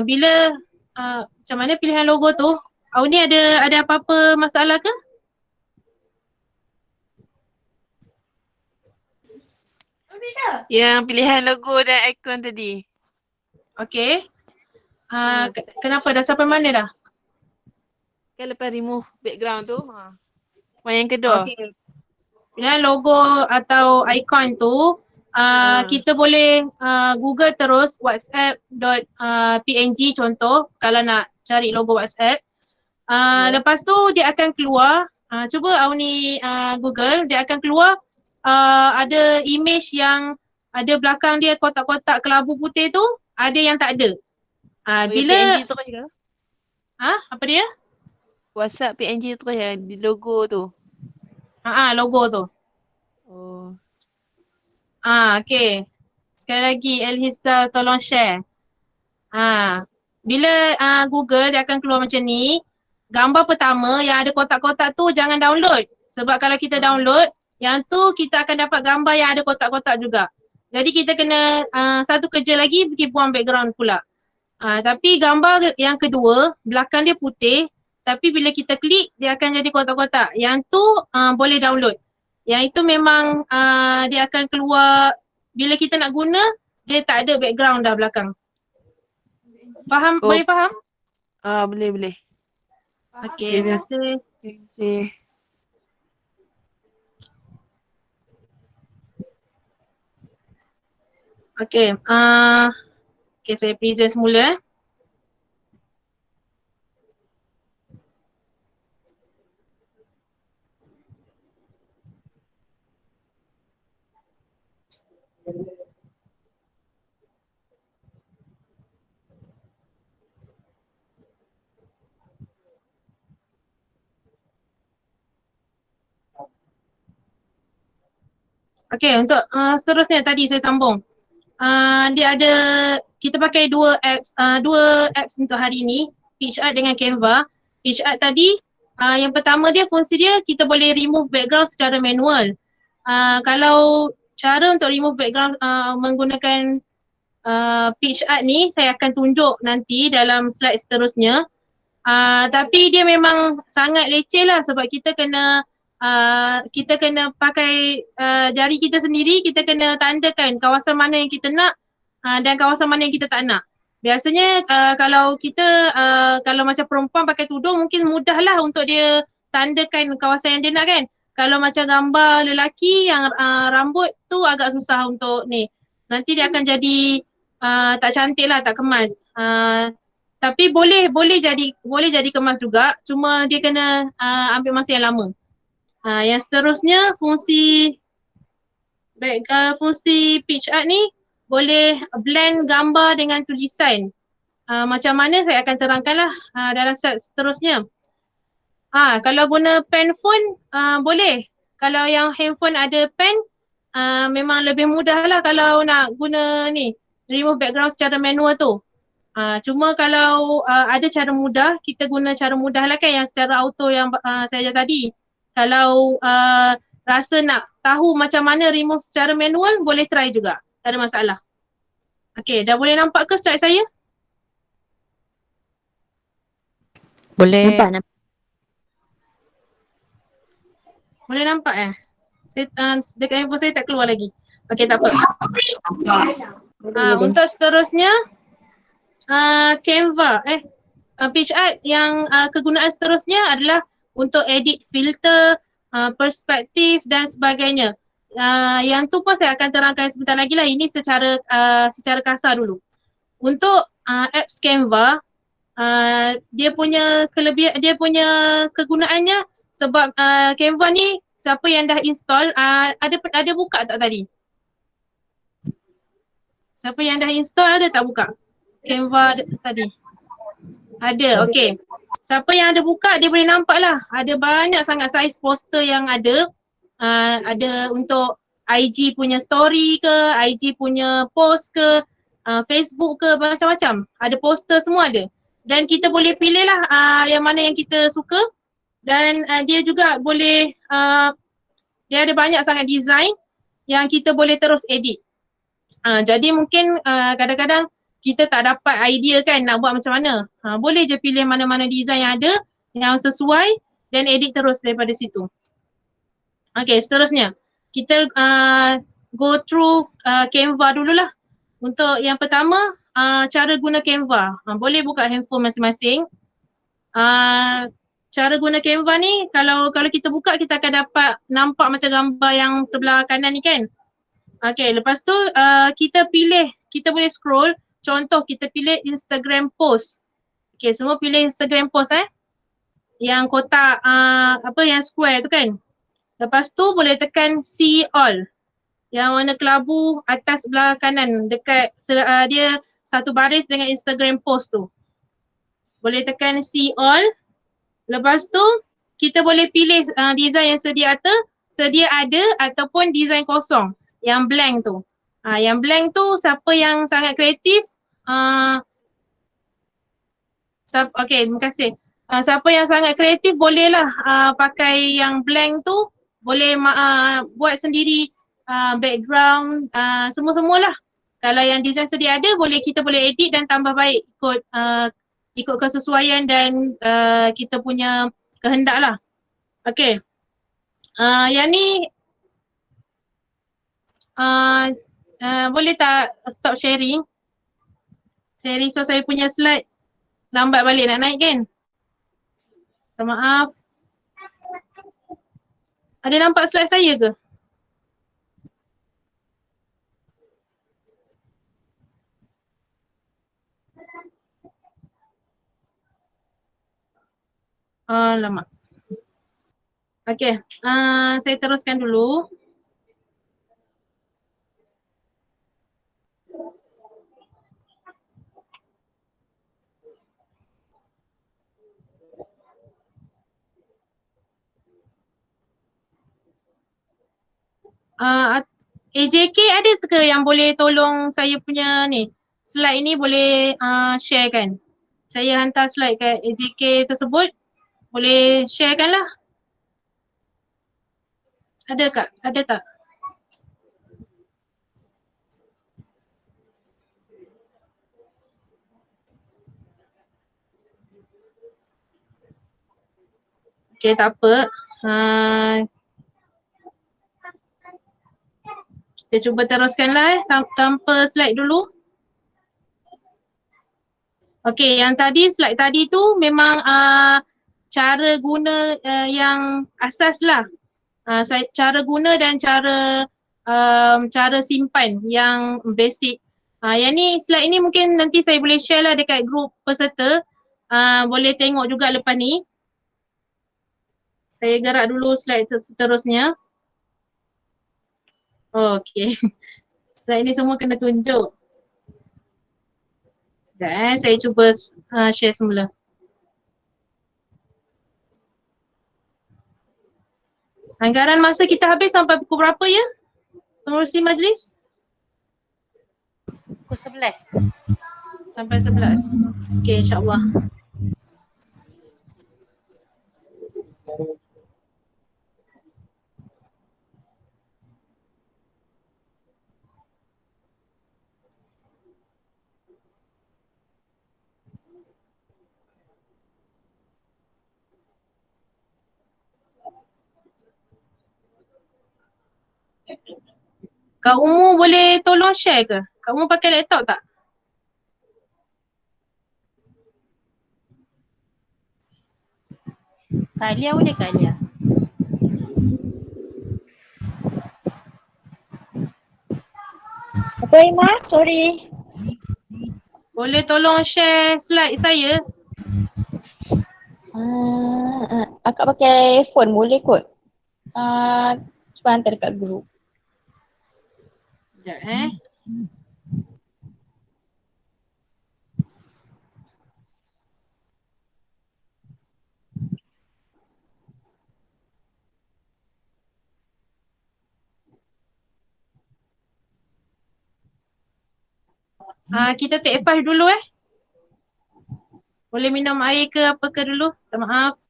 Bila macam mana pilihan logo tu? Ni ada apa-apa masalah ke? Yang pilihan logo dan ikon tadi. Okay. Kenapa? Dah sampai mana dah? Kan lepas remove background tu. Yang kedua. Okay. Bila logo atau ikon tu, kita boleh Google terus whatsapp.png contoh kalau nak cari logo WhatsApp. Lepas tu dia akan keluar, cuba Auni Google, dia akan keluar ada image yang ada belakang dia kotak-kotak kelabu putih tu, ada yang tak ada. Bila PNG terus ke? apa dia? WhatsApp PNG terus ya di logo tu. Logo tu. Oh. Okay. Sekali lagi Elhisa tolong share. Bila Google dia akan keluar macam ni. Gambar pertama yang ada kotak-kotak tu jangan download. Sebab kalau kita download, yang tu kita akan dapat gambar yang ada kotak-kotak juga. Jadi kita kena satu kerja lagi pergi buang background pula. Tapi gambar yang kedua, belakang dia putih. Tapi bila kita klik, dia akan jadi kotak-kotak. Yang tu boleh download. Yang itu memang dia akan keluar, bila kita nak guna, dia tak ada background dah belakang. Faham? Boleh faham? Boleh. Okay, terima kasih. Terima kasih. Okay, saya present semula. Okay, untuk seterusnya tadi saya sambung. Dia ada, kita pakai dua apps untuk hari ini, PitchArt dengan Canva. PitchArt tadi, yang pertama dia, fungsi dia kita boleh remove background secara manual. Kalau cara untuk remove background menggunakan PitchArt ni, saya akan tunjuk nanti dalam slide seterusnya. Tapi dia memang sangat leceh lah sebab kita kena pakai jari kita sendiri, kita kena tandakan kawasan mana yang kita nak dan kawasan mana yang kita tak nak. Biasanya kalau kita, kalau macam perempuan pakai tudung mungkin mudah lah untuk dia tandakan kawasan yang dia nak kan. Kalau macam gambar lelaki yang rambut tu agak susah untuk ni. Nanti dia akan jadi tak cantik lah, tak kemas. Tapi boleh jadi kemas juga, cuma dia kena ambil masa yang lama. Yang seterusnya fungsi PitchArt ni boleh blend gambar dengan tulisan. Macam mana saya akan terangkanlah dalam slide seterusnya. Kalau guna pen phone boleh. Kalau yang handphone ada pen memang lebih mudah lah kalau nak guna ni, remove background secara manual tu. Cuma kalau ada cara mudah, kita guna cara mudah lah kan yang secara auto yang saya ajar tadi. Kalau rasa nak tahu macam mana remove secara manual, boleh try juga. Tak ada masalah. Okay, dah boleh nampak ke slide saya? Boleh. Nampak. Boleh nampak dekat handphone saya tak keluar lagi. Okay, tak apa. Untuk seterusnya, Canva, PitchArt yang kegunaan seterusnya adalah untuk edit filter, perspektif dan sebagainya. Yang tu pun saya akan terangkan sebentar lagi lah. Ini secara kasar dulu. Untuk apps Canva, dia punya kegunaannya sebab Canva ni siapa yang dah install, ada buka tak tadi? Siapa yang dah install ada tak buka Canva tadi? Ada, okey. Siapa yang ada buka dia boleh nampak lah. Ada banyak sangat saiz poster yang ada. Ada untuk IG punya story ke, IG punya post ke, Facebook ke, macam-macam. Ada poster semua ada. Dan kita boleh pilih lah yang mana yang kita suka. Dan dia juga boleh, dia ada banyak sangat design yang kita boleh terus edit. Jadi mungkin kadang-kadang kita tak dapat idea kan nak buat macam mana. Boleh je pilih mana-mana design yang ada, yang sesuai dan edit terus daripada situ. Okay, seterusnya. Kita go through Canva dululah. Untuk yang pertama, cara guna Canva. Boleh buka handphone masing-masing. cara guna Canva ni, kalau kita buka kita akan dapat nampak macam gambar yang sebelah kanan ni kan. Okay, lepas tu kita pilih, kita boleh scroll. Contoh kita pilih Instagram post. Okay, semua pilih Instagram post yang kotak yang square tu kan. Lepas tu boleh tekan see all. Yang warna kelabu atas sebelah kanan dekat dia satu baris dengan Instagram post tu. Boleh tekan see all. Lepas tu kita boleh pilih design yang sedia ada ataupun design kosong yang blank tu. Yang blank tu siapa yang sangat kreatif okay, terima kasih. Siapa yang sangat kreatif bolehlah pakai yang blank tu, boleh buat sendiri background semua-semualah. Kalau yang design sedia ada kita boleh edit dan tambah baik ikut kesesuaian dan kita punya kehendak lah. Okay. Yang ni boleh tak stop sharing? Sharing so saya punya slide lambat balik nak naik kan? Minta maaf. Ada nampak slide saya ke? Lama. Okay, saya teruskan dulu. AJK ada ke yang boleh tolong saya punya ni slide ni boleh share kan? Saya hantar slide kat AJK tersebut, boleh share kan lah? Ada kak? Ada tak? Okay, tak apa. Kita cuba teruskanlah tanpa slide dulu. Okay, yang tadi slide tadi tu memang cara guna yang asas lah. Cara guna dan cara simpan yang basic. Yang ni slide ni mungkin nanti saya boleh share lah dekat grup peserta. Boleh tengok juga lepas ni. Saya gerak dulu slide seterusnya. Okay. Slide ni semua kena tunjuk. Sekejap saya cuba share semula. Anggaran masa kita habis sampai pukul berapa ya? Pengurusi majlis? Pukul 11. Sampai 11. Okay, insyaAllah. Kak Umu boleh tolong share ke? Kak Umu pakai laptop tak? Kak Alia boleh Kak Alia? Apa Ima? Sorry. Boleh tolong share slide saya? Akak pakai phone boleh kot. Cuba hantar dekat grup. Sekejap kita take 5 dulu Boleh minum air ke apa ke dulu? Minta maaf.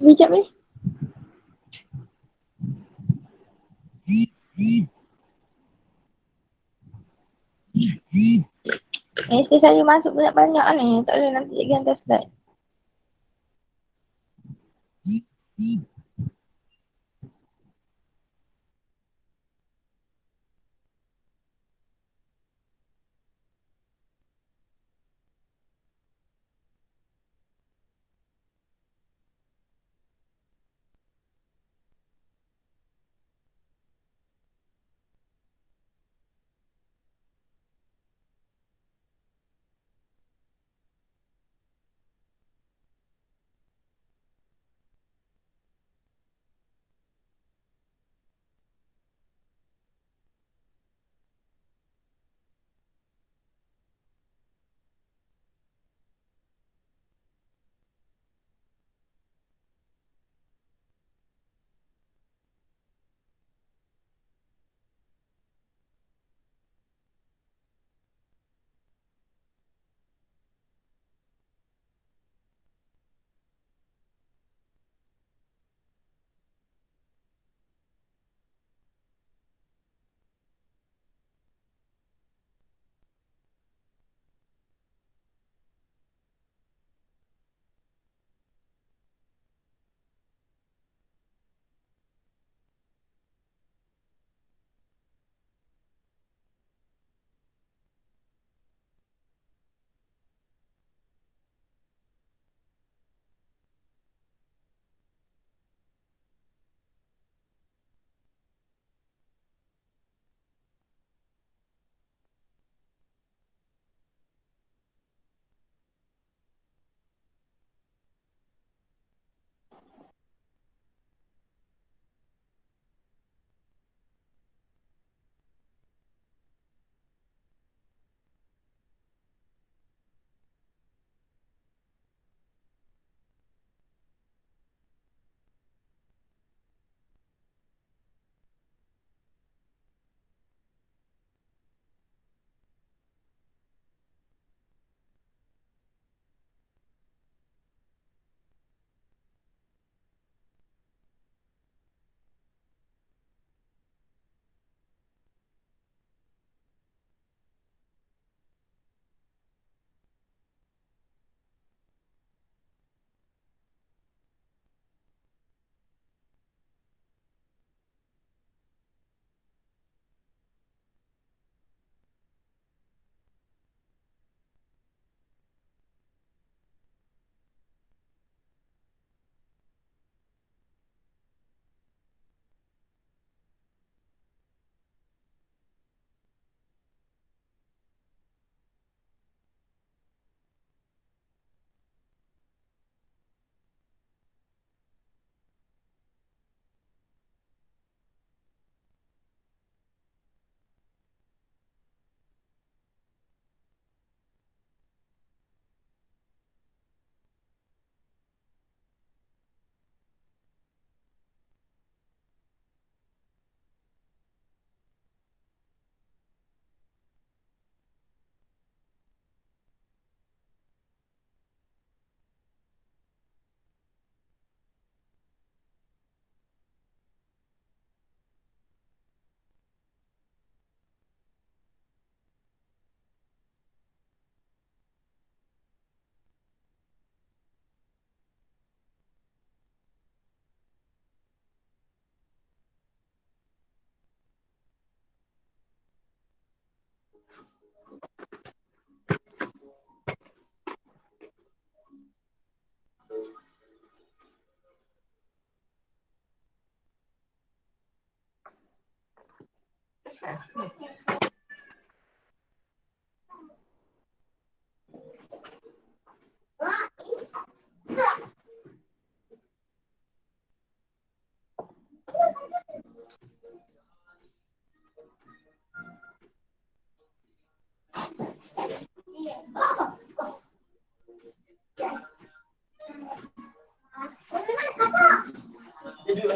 Sekejap ni. Saya masuk banyak-banyak ni. Tak boleh nanti cikgu hantar slide.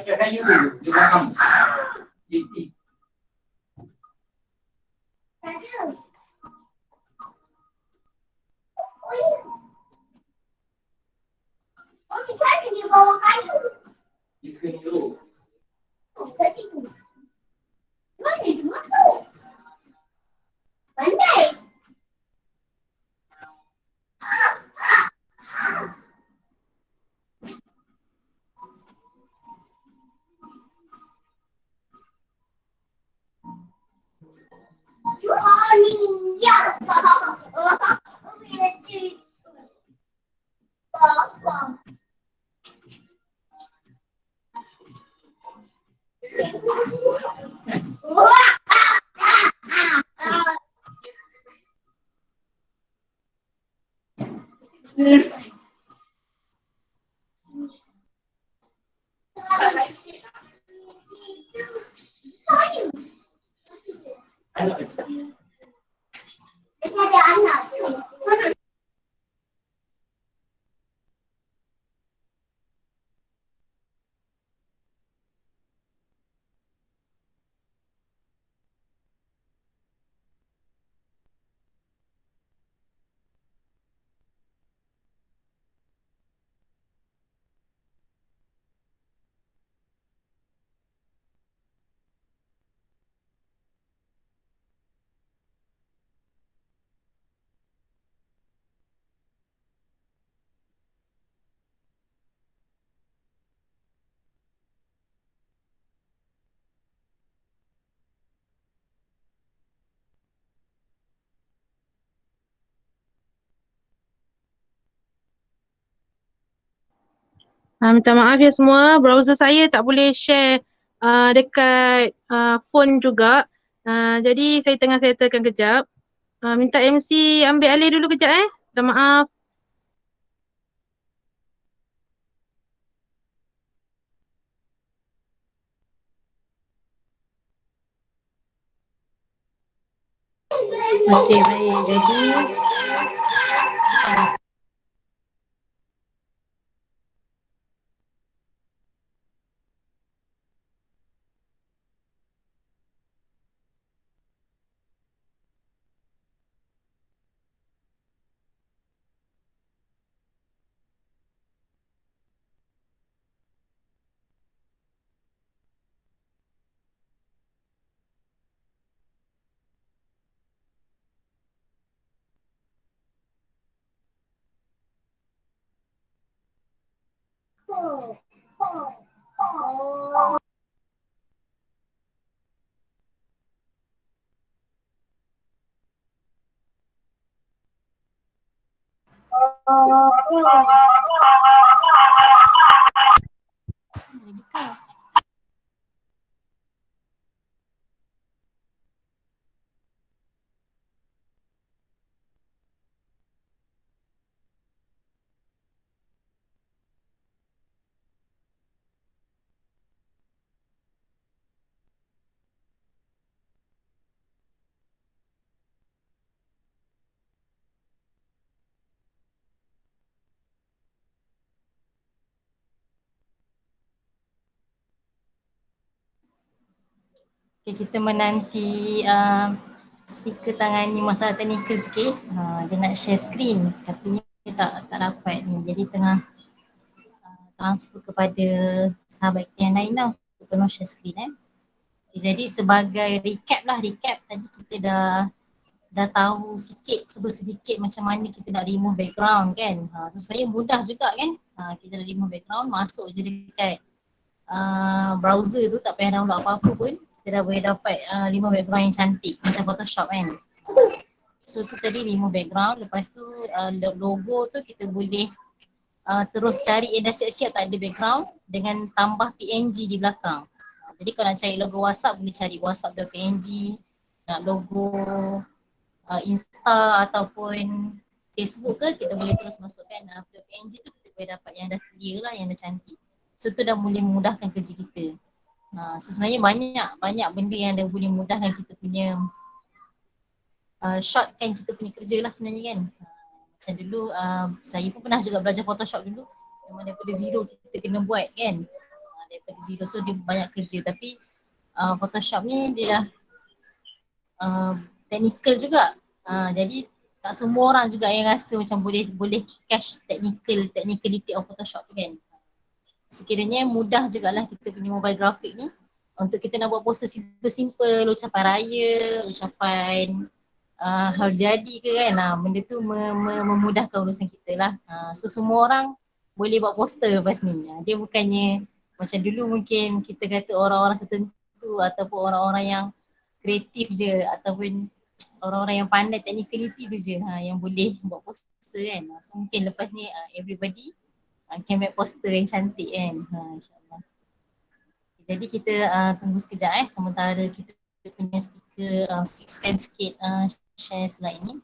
dekat saya tu, dia faham. Oh, kita ada di bawah kayu. Dia suka nyuruh. Oh, kat situ. Mana dia masuk? Pandai. Ninja. Papa. Ada anak. Minta maaf ya semua, browser saya tak boleh share dekat phone juga. Jadi saya tengah settlekan kejap. Minta MC ambil alih dulu kejap Minta maaf. Okey, baik. Jadi kita menanti speaker tangani masalah teknikal sikit. Dia nak share screen tapi dia tak dapat ni. Jadi tengah transfer kepada sahabat kita yang lain lah. Kita tolong share screen Jadi sebagai recap tadi kita dah tahu sikit sedikit macam mana kita nak remove background kan. So sebenarnya mudah juga kan. Kita dah remove background, masuk je dekat browser tu, tak payah download apa-apa pun. Kita dah boleh dapat remove background yang cantik macam Photoshop kan. So tu tadi remove background, lepas tu logo tu kita boleh terus cari yang dah siap-siap tak ada background dengan tambah PNG di belakang. Jadi kalau nak cari logo WhatsApp boleh cari whatsapp.png, nak logo Insta ataupun Facebook ke kita boleh terus masukkan PNG tu, kita boleh dapat yang dah clear lah, yang dah cantik. So tu dah boleh memudahkan kerja kita. So sebenarnya banyak benda yang dah boleh mudahkan kita punya shortkan kita punya kerja lah sebenarnya kan. Macam dulu saya pun pernah juga belajar Photoshop dulu, memang daripada zero kita kena buat kan. daripada zero. So dia banyak kerja, tapi Photoshop ni dia dah technical juga. Jadi tak semua orang juga yang rasa macam boleh catch technicality of Photoshop tu kan. Sekiranya mudah jugalah kita punya mobile graphic ni untuk kita nak buat poster simple-simple, ucapan raya, ucapan hari jadi ke kan. Benda tu memudahkan urusan kita lah. So semua orang boleh buat poster lepas ni. Dia bukannya macam dulu mungkin kita kata orang-orang tertentu ataupun orang-orang yang kreatif je ataupun orang-orang yang pandai technicality tu je yang boleh buat poster kan. So mungkin lepas ni everybody can make poster yang cantik kan. InsyaAllah. Jadi kita tunggu sekejap sementara kita punya speaker fixkan sikit share slide ni.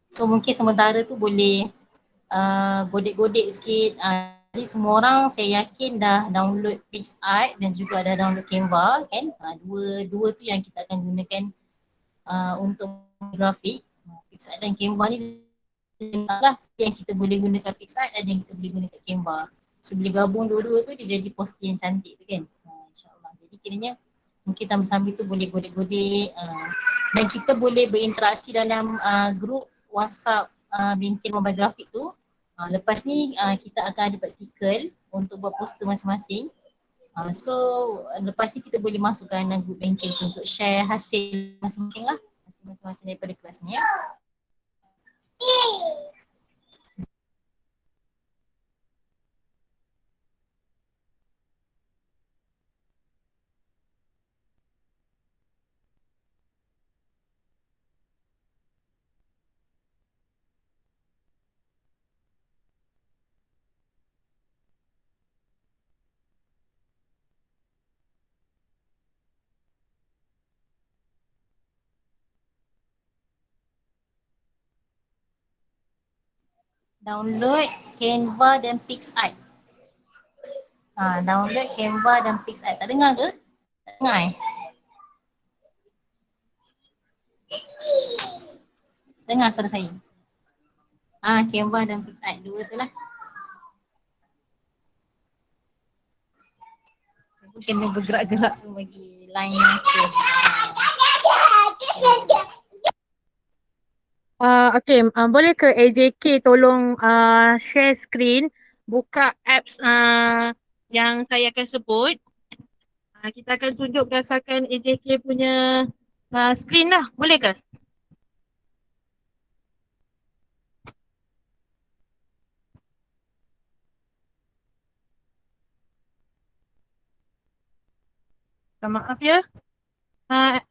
So mungkin sementara tu boleh godek-godek sikit. Jadi semua orang saya yakin dah download PixArt dan juga dah download Canva kan. Dua tu yang kita akan gunakan untuk grafik. PixArt dan Canva ni lah yang kita boleh gunakan PixArt dan yang kita boleh gunakan Canva. So boleh gabung dua-dua tu dia jadi poster yang cantik tu kan. InsyaAllah. Jadi kiranya mungkin sambil-sambil tu boleh godek-godek dan kita boleh berinteraksi dalam grup WhatsApp bingkai mobile grafik tu. Lepas ni kita akan ada praktikal untuk buat poster masing-masing. So lepas ni kita boleh masukkan dalam grup bingkai tu untuk share hasil masing-masing lah. Hasil masing-masing daripada kelas ni ya. Download Canva dan PixArt. Download Canva dan PixArt. Tak dengar ke? Tak dengar Dengar suara saya? Canva dan PixArt dua tu lah. Saya pun kena bergerak-gerak tu bagi line yang okay. Okay, boleh ke AJK tolong share screen, buka apps yang saya akan sebut. Kita akan tunjuk berdasarkan AJK punya screen lah, boleh ke? Maaf ya.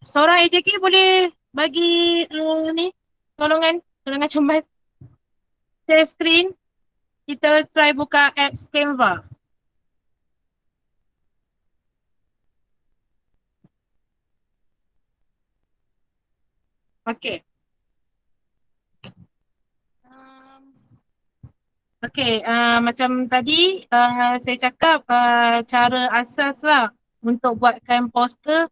Seorang AJK boleh bagi ni tolongan cemas share screen. Kita try buka apps Canva. Okay. Okay, macam tadi saya cakap cara asas lah untuk buatkan poster.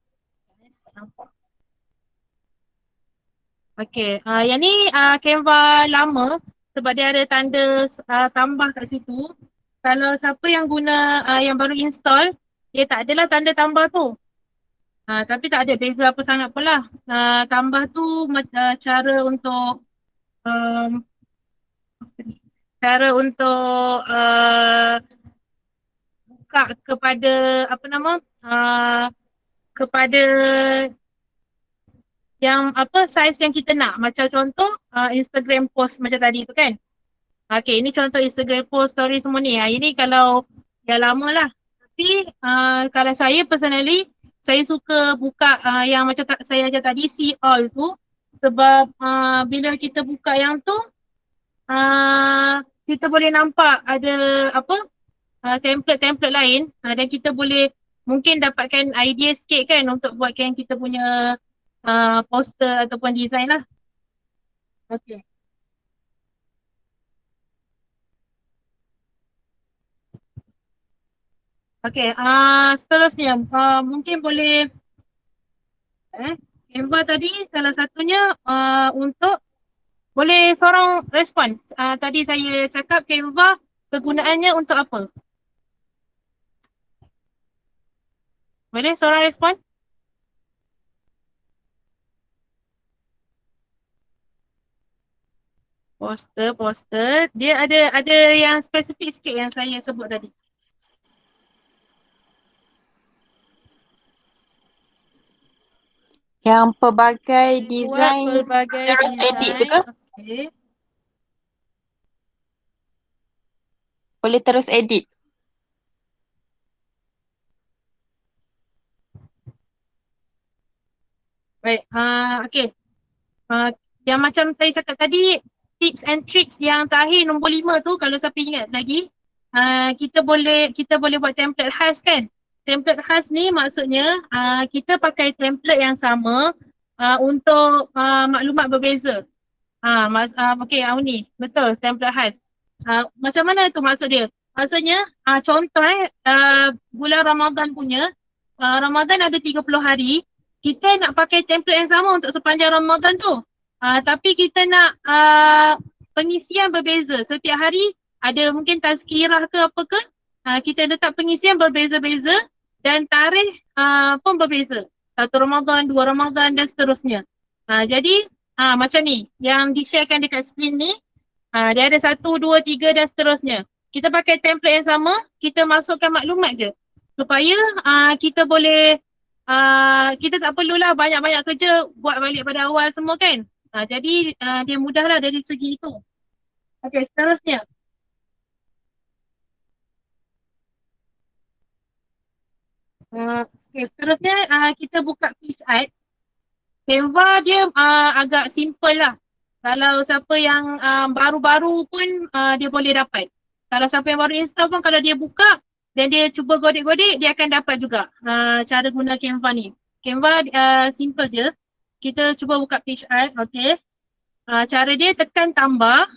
Okay, yang ni Canva lama sebab dia ada tanda tambah kat situ. Kalau siapa yang guna yang baru install, dia tak adalah tanda tambah tu. Tapi tak ada beza apa sangat pun lah. Tambah tu cara untuk buka kepada apa nama kepada yang apa size yang kita nak. Macam contoh Instagram post macam tadi tu kan. Okay, ini contoh Instagram post, story semua ni. Ini kalau dah lama lah. Tapi kalau saya personally, saya suka buka yang macam saya ajar tadi, see all tu. Sebab bila kita buka yang tu, kita boleh nampak ada apa template-template lain dan kita boleh mungkin dapatkan idea sikit kan untuk buatkan kita punya poster ataupun design lah. Okay. Okay, seterusnya mungkin boleh Canva tadi salah satunya untuk boleh seorang respon. Tadi saya cakap Canva kegunaannya untuk apa? Boleh seorang respon? Poster. Dia ada yang spesifik sikit yang saya sebut tadi. Yang pelbagai Buat design pelbagai terus edit tu ke? Okay. Boleh terus edit. Baik, okay. Yang macam saya cakap tadi, tips and tricks yang terakhir nombor 5 tu kalau siapa ingat lagi, kita boleh buat template khas kan. Template khas ni maksudnya kita pakai template yang sama untuk maklumat berbeza. Okay, ni betul template khas. Macam mana tu maksud dia? Maksudnya contoh bulan Ramadan punya, Ramadan ada 30 hari, kita nak pakai template yang sama untuk sepanjang Ramadan tu. Tapi kita nak pengisian berbeza. Setiap hari ada mungkin tazkirah ke apa ke, kita letak pengisian berbeza-beza dan tarikh pun berbeza. 1 Ramadan, 2 Ramadan dan seterusnya. Jadi macam ni yang di-sharekan dekat screen ni, dia ada 1, 2, 3 dan seterusnya. Kita pakai template yang sama, kita masukkan maklumat je supaya kita boleh kita tak perlulah banyak-banyak kerja buat balik pada awal semua kan. Jadi dia mudahlah dari segi itu. Okey, seterusnya. Seterusnya kita buka fish art. Canva dia agak simple lah. Kalau siapa yang baru-baru pun dia boleh dapat. Kalau siapa yang baru install pun kalau dia buka dan dia cuba godek-godek, dia akan dapat juga cara guna Canva ni. Canva simple je. Kita cuba buka page art, okay. Cara dia tekan tambah.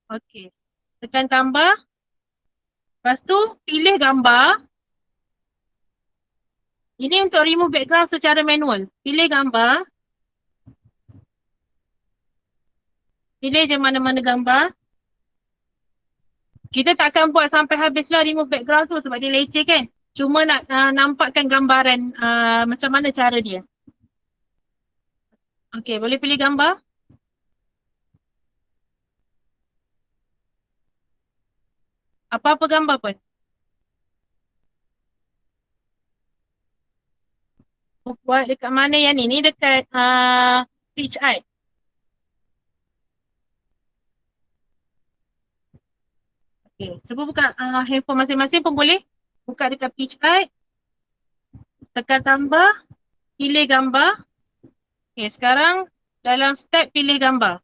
Okay. Tekan tambah. Lepas tu pilih gambar. Ini untuk remove background secara manual. Pilih gambar. Pilih je mana-mana gambar. Kita takkan buat sampai habislah remove background tu sebab dia leceh kan. Cuma nak nampakkan gambaran macam mana cara dia. Okay, boleh pilih gambar. Apa-apa gambar pun. Buat dekat mana yang ni? Ni dekat page art. Okay, cuba buka handphone masing-masing pun boleh. Buka dekat page art. Tekan tambah. Pilih gambar. Okay, sekarang dalam step pilih gambar.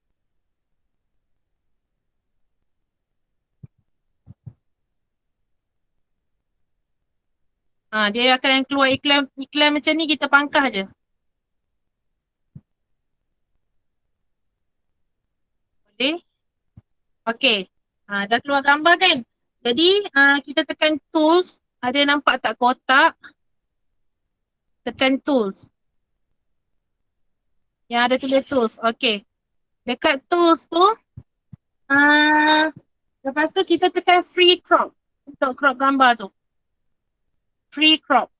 Dia akan keluar iklan macam ni, kita pangkah je. Boleh? Okay. Dah keluar gambar kan? Jadi kita tekan tools. Ada nampak tak kotak? Tekan tools. Yang ada tulis tools. Okay. Dekat tools tu, lepas tu kita tekan free crop. Untuk crop gambar tu. Free crop.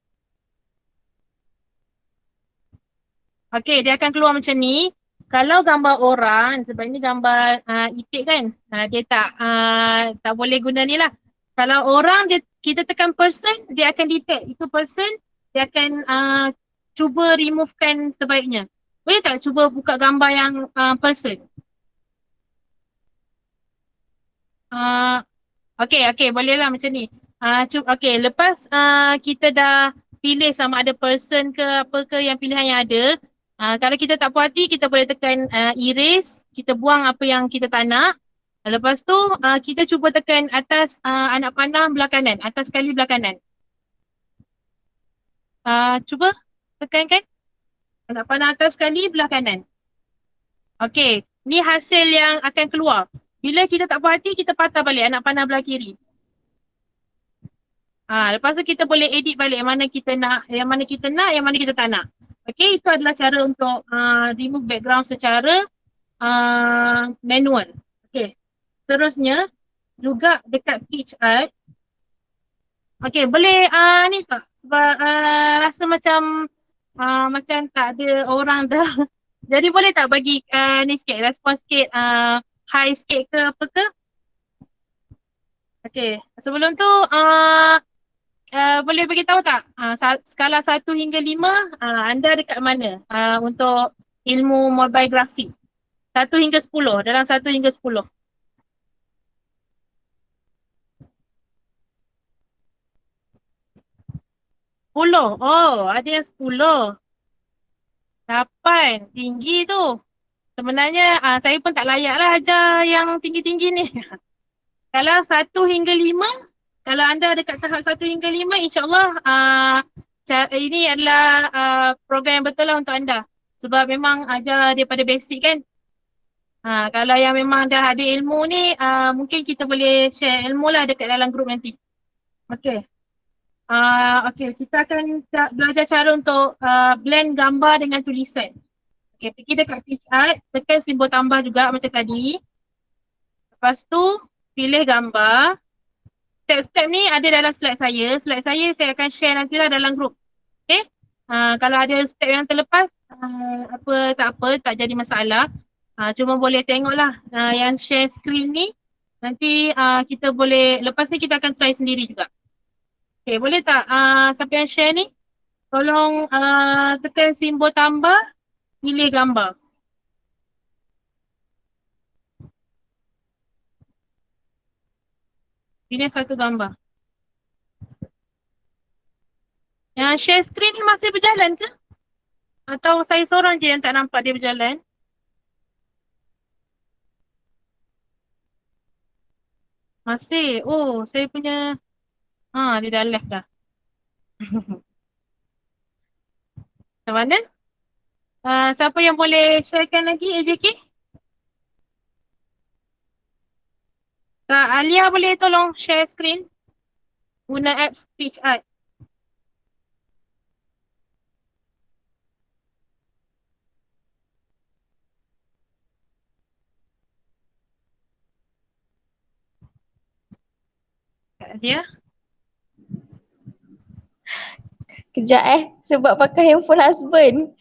Okay, dia akan keluar macam ni. Kalau gambar orang, sebab ini gambar itik kan, dia tak boleh guna ni lah. Kalau orang, kita tekan person, dia akan detect. Itu person, dia akan cuba removekan sebaiknya. Boleh tak cuba buka gambar yang person? Okay, bolehlah macam ni. Okay, lepas kita dah pilih sama ada person ke apa ke yang pilihan yang ada, kalau kita tak puas hati, kita boleh tekan erase, kita buang apa yang kita tak nak. Lepas tu kita cuba tekan atas anak panah belah kanan, atas sekali belah kanan. Cuba tekankan anak panah atas sekali belah kanan. Okay, ni hasil yang akan keluar. Bila kita tak puas hati, kita patah balik anak panah belah kiri. Lepas tu kita boleh edit balik yang mana kita nak, yang mana kita tak nak. Okay, itu adalah cara untuk remove background secara manual. Okay, seterusnya juga dekat pitch art. Okey, boleh ni tak? Sebab rasa macam tak ada orang dah. Jadi boleh tak bagi ni sikit, respon sikit, high sikit ke apa ke? Okey, sebelum tu boleh bagi tahu tak skala 1 hingga 5 anda dekat mana untuk ilmu mobile grafik? 1 hingga 10, dalam 1 hingga 10. 10. Oh, ada yang 10. 8, tinggi tu. Sebenarnya saya pun tak layak lah ajar yang tinggi-tinggi ni. Kalau 1 hingga 5, kalau anda dekat tahap 1 hingga 5, insyaAllah ini adalah program yang betul lah untuk anda. Sebab memang ajar daripada basic kan. Kalau yang memang dah ada ilmu ni, mungkin kita boleh share ilmu lah dekat dalam group nanti. Okay. Okay, kita akan belajar cara untuk blend gambar dengan tulisan. Okay, pergi dekat pitch art, tekan simbol tambah juga macam tadi. Lepas tu, pilih gambar. Step-step ni ada dalam slide saya. Slide saya akan share nantilah dalam group. Okay? Kalau ada step yang terlepas, tak apa, tak jadi masalah. Cuma boleh tengoklah yang share screen ni. Nanti kita boleh, lepas ni kita akan try sendiri juga. Okay, boleh tak siapa yang share ni? Tolong tekan simbol tambah, pilih gambar. Pilih satu gambar. Yang share screen ni masih berjalan ke? Atau saya seorang je yang tak nampak dia berjalan? Masih. Oh, saya punya dia dah left dah. Macam mana? Siapa yang boleh sharekan lagi AJK? Alia boleh tolong share screen? Guna apps Speech Art. Alia? Kejap sebab pakai handphone husband.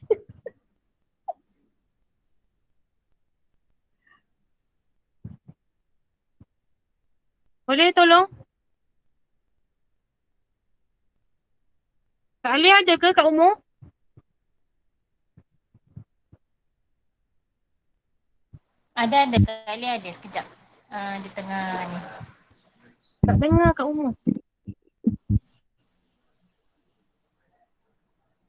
Boleh tolong? Kak Alia ada ke Kak Umur? Ada Kak Alia ada sekejap. Di tengah ni. Tak dengar Kak Umur.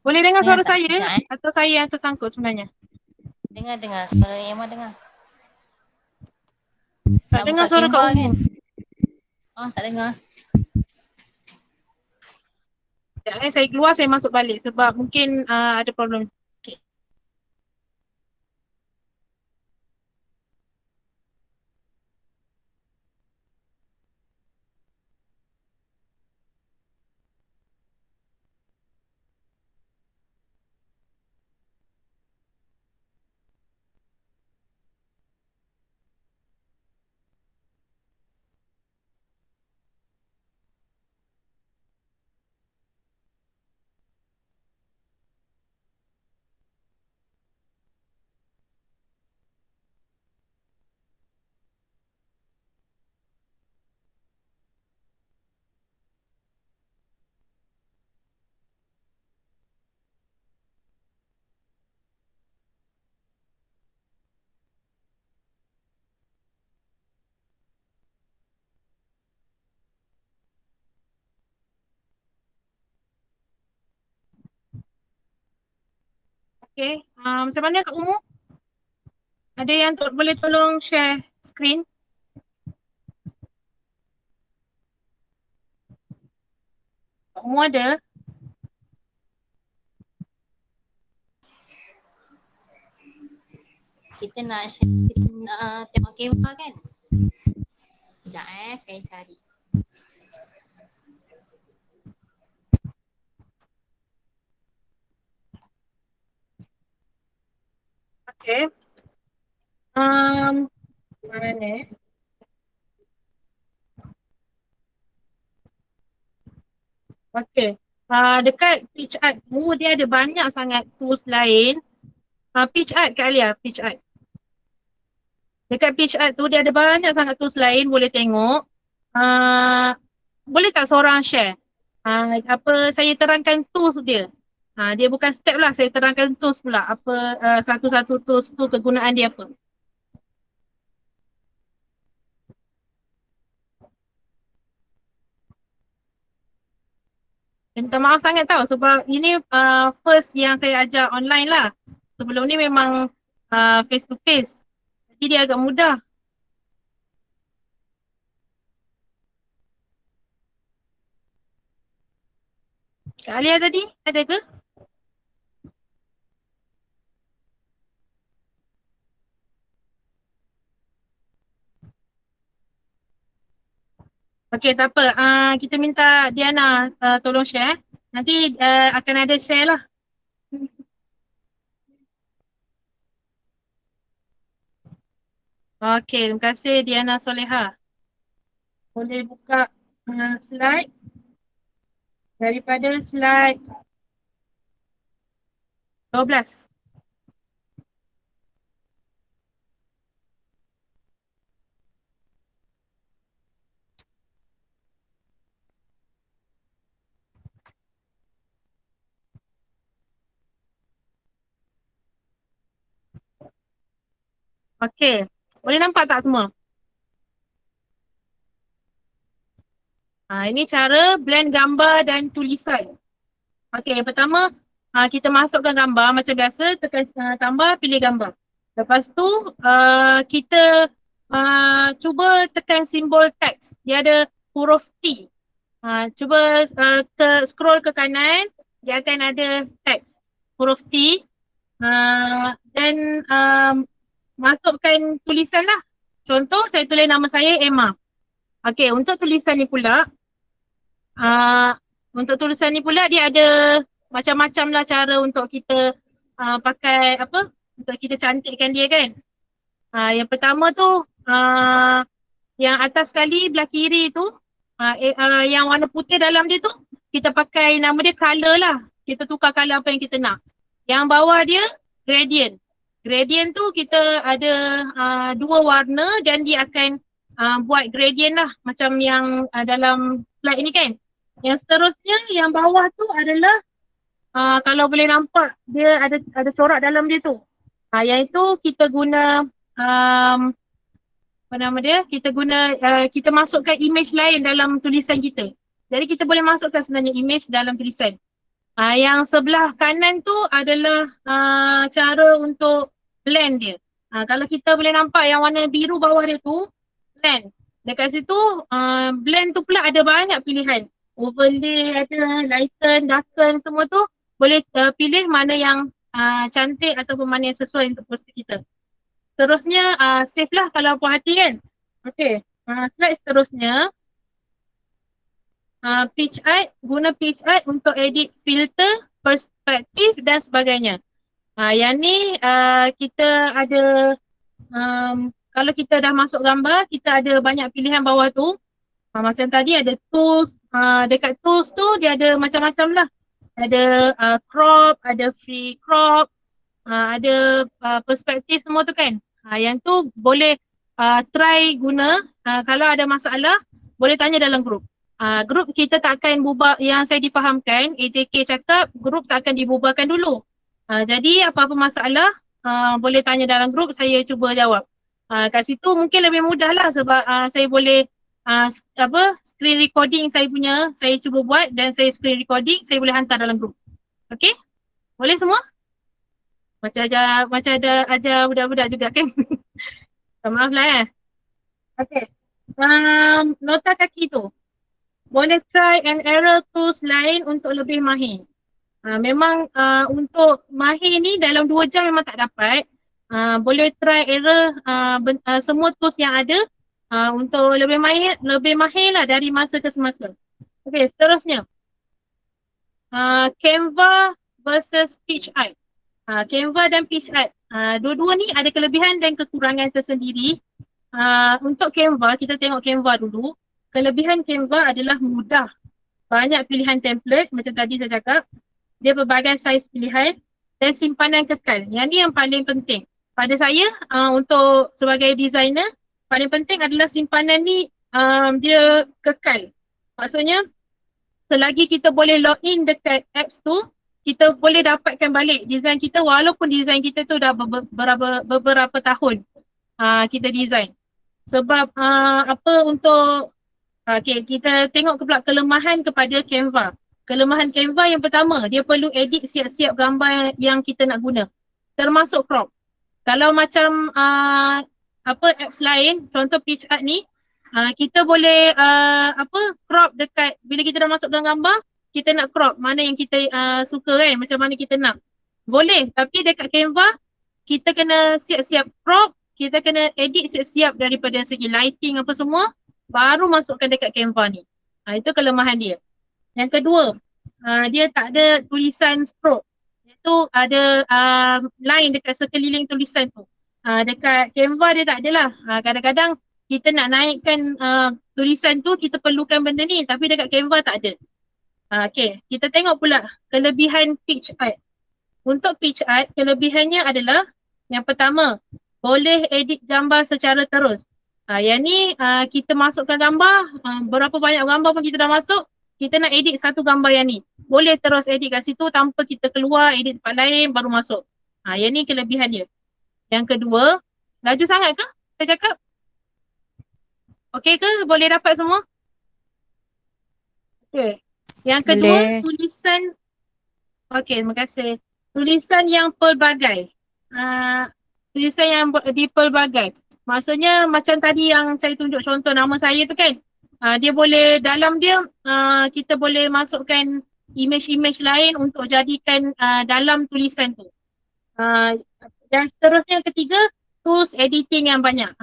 Boleh dengar suara saya sekejap, atau saya yang tersangkut sebenarnya? Dengar suara Emma dengar. Tak dengar suara Kak Umur. Kan? Tak dengar. Sekejap saya keluar, saya masuk balik sebab mungkin ada problem. Okay, macam mana Kak Umur? Ada yang boleh tolong share screen? Kak Umur ada? Kita nak share screen tengok kamera kan? Sekejap saya cari. Okay. Mana ni? Okey. Dekat PitchArt tu dia ada banyak sangat tools lain. PitchArt Kak Alia, PitchArt. Dekat PitchArt tu dia ada banyak sangat tools lain, boleh tengok. Boleh tak seorang share? Saya terangkan tools dia. Dia bukan step lah, saya terangkan tools pula. Satu-satu tools tu kegunaan dia apa. Minta maaf sangat tau sebab ini first yang saya ajar online lah. Sebelum ni memang face to face. Jadi dia agak mudah. Kak Alia tadi ada ke? Okey, tak apa. Kita minta Diana tolong share. Nanti akan ada share lah. Okey, terima kasih Diana Soleha. Boleh buka slide. Daripada slide 12. Okey, boleh nampak tak semua? Ini cara blend gambar dan tulisan. Okey, yang pertama kita masukkan gambar macam biasa, tekan tambah, pilih gambar. Lepas tu kita cuba tekan simbol teks. Dia ada huruf T. Cuba scroll ke kanan, dia akan ada teks huruf T. Dan masukkan tulisan lah. Contoh saya tulis nama saya Emma. Okey, untuk tulisan ni pula dia ada macam-macam lah cara untuk kita pakai untuk kita cantikkan dia kan. Yang pertama tu yang atas sekali belah kiri tu yang warna putih dalam dia tu kita pakai nama dia color lah. Kita tukar color apa yang kita nak. Yang bawah dia gradient. Gradient tu kita ada dua warna dan dia akan buat gradient lah macam yang dalam slide ni kan. Yang seterusnya yang bawah tu adalah kalau boleh nampak dia ada corak dalam dia tu. Yang itu kita guna kita masukkan image lain dalam tulisan kita. Jadi kita boleh masukkan sebenarnya image dalam tulisan. Yang sebelah kanan tu adalah cara untuk blend dia. Kalau kita boleh nampak yang warna biru bawah dia tu, blend. Dekat situ blend tu pula ada banyak pilihan. Overlay ada, lighten, darken, semua tu boleh pilih mana yang cantik ataupun mana yang sesuai untuk poster kita. Seterusnya save lah kalau puas hati kan. Okay, slide seterusnya. PitchArt, guna PitchArt untuk edit filter, perspektif dan sebagainya. Yang ni kita ada, kalau kita dah masuk gambar, kita ada banyak pilihan bawah tu. Macam tadi ada tools, dekat tools tu dia ada macam-macam lah. Ada crop, ada free crop, ada perspektif semua tu kan. Yang tu boleh try guna, kalau ada masalah boleh tanya dalam grup. Grup kita tak akan bubar, yang saya difahamkan AJK cakap grup tak akan dibubarkan dulu. Jadi apa-apa masalah boleh tanya dalam grup, saya cuba jawab. Kat situ mungkin lebih mudah lah sebab saya boleh screen recording saya punya, saya cuba buat dan saya screen recording, saya boleh hantar dalam grup. Okay? Boleh semua? Macam ada ajar budak-budak juga kan? Maaf lah Okay. Nota kaki tu. Boleh try and error tools lain untuk lebih mahir. Memang untuk mahir ni dalam 2 jam memang tak dapat. Boleh try error semua tools yang ada untuk lebih mahir lah dari masa ke semasa. Okay, seterusnya. Canva versus PitchArt. Canva dan PitchArt. Dua-dua ni ada kelebihan dan kekurangan tersendiri. Untuk Canva, kita tengok Canva dulu. Kelebihan Canva adalah mudah. banyak pilihan template macam tadi saya cakap. Dia berbagai saiz pilihan dan simpanan kekal. Yang ni yang paling penting. Pada saya untuk sebagai designer, paling penting adalah simpanan ni dia kekal. Maksudnya selagi kita boleh login dekat apps tu, kita boleh dapatkan balik design kita walaupun design kita tu dah beberapa tahun kita design. Sebab kita tengok pula kelemahan kepada Canva. Kelemahan Canva yang pertama, dia perlu edit siap-siap gambar yang kita nak guna. Termasuk crop. Kalau macam apps lain, contoh PitchArt ni, kita boleh crop dekat bila kita dah masukkan gambar, kita nak crop mana yang kita suka kan, macam mana kita nak. Boleh, tapi dekat Canva, kita kena siap-siap crop, kita kena edit siap-siap daripada segi lighting apa semua, baru masukkan dekat Canva ni. Itu kelemahan dia. Yang kedua, dia tak ada tulisan stroke. Itu ada line dekat sekeliling tulisan tu. Dekat Canva dia tak adalah. Kadang-kadang kita nak naikkan tulisan tu, kita perlukan benda ni, tapi dekat Canva tak ada. Okay, kita tengok pula kelebihan PitchArt. Untuk PitchArt, kelebihannya adalah yang pertama, boleh edit gambar secara terus. Yang ni kita masukkan gambar, berapa banyak gambar pun kita dah masuk, kita nak edit satu gambar yang ni. Boleh terus edit kat situ tanpa kita keluar, edit tempat lain, baru masuk. Yang ni kelebihan dia. Yang kedua, laju sangat ke saya cakap? Okey ke? Boleh dapat semua? Okey. Yang kedua, tulisan. Okey, terima kasih. Tulisan yang pelbagai. Tulisan yang dipelbagai. Maksudnya macam tadi yang saya tunjuk contoh nama saya tu kan. Dia boleh, dalam dia kita boleh masukkan image-image lain untuk jadikan dalam tulisan tu. Dan seterusnya yang ketiga, tools editing yang banyak.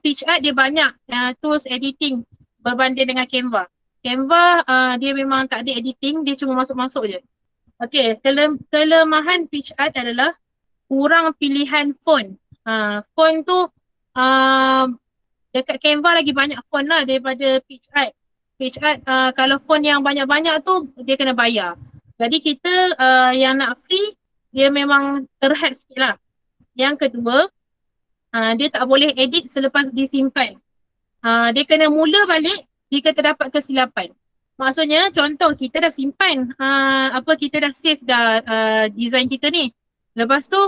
PitchArt dia banyak tools editing berbanding dengan Canva. Canva dia memang tak ada editing, dia cuma masuk-masuk je. Okay, kelemahan PitchArt adalah kurang pilihan font. Font tu dekat Canva lagi banyak font lah daripada PitchArt. PitchArt kalau font yang banyak-banyak tu dia kena bayar. Jadi kita yang nak free dia memang terhad sikit lah. Yang kedua, dia tak boleh edit selepas disimpan. Dia kena mula balik jika terdapat kesilapan. Maksudnya contoh kita dah simpan kita dah save dah design kita ni. Lepas tu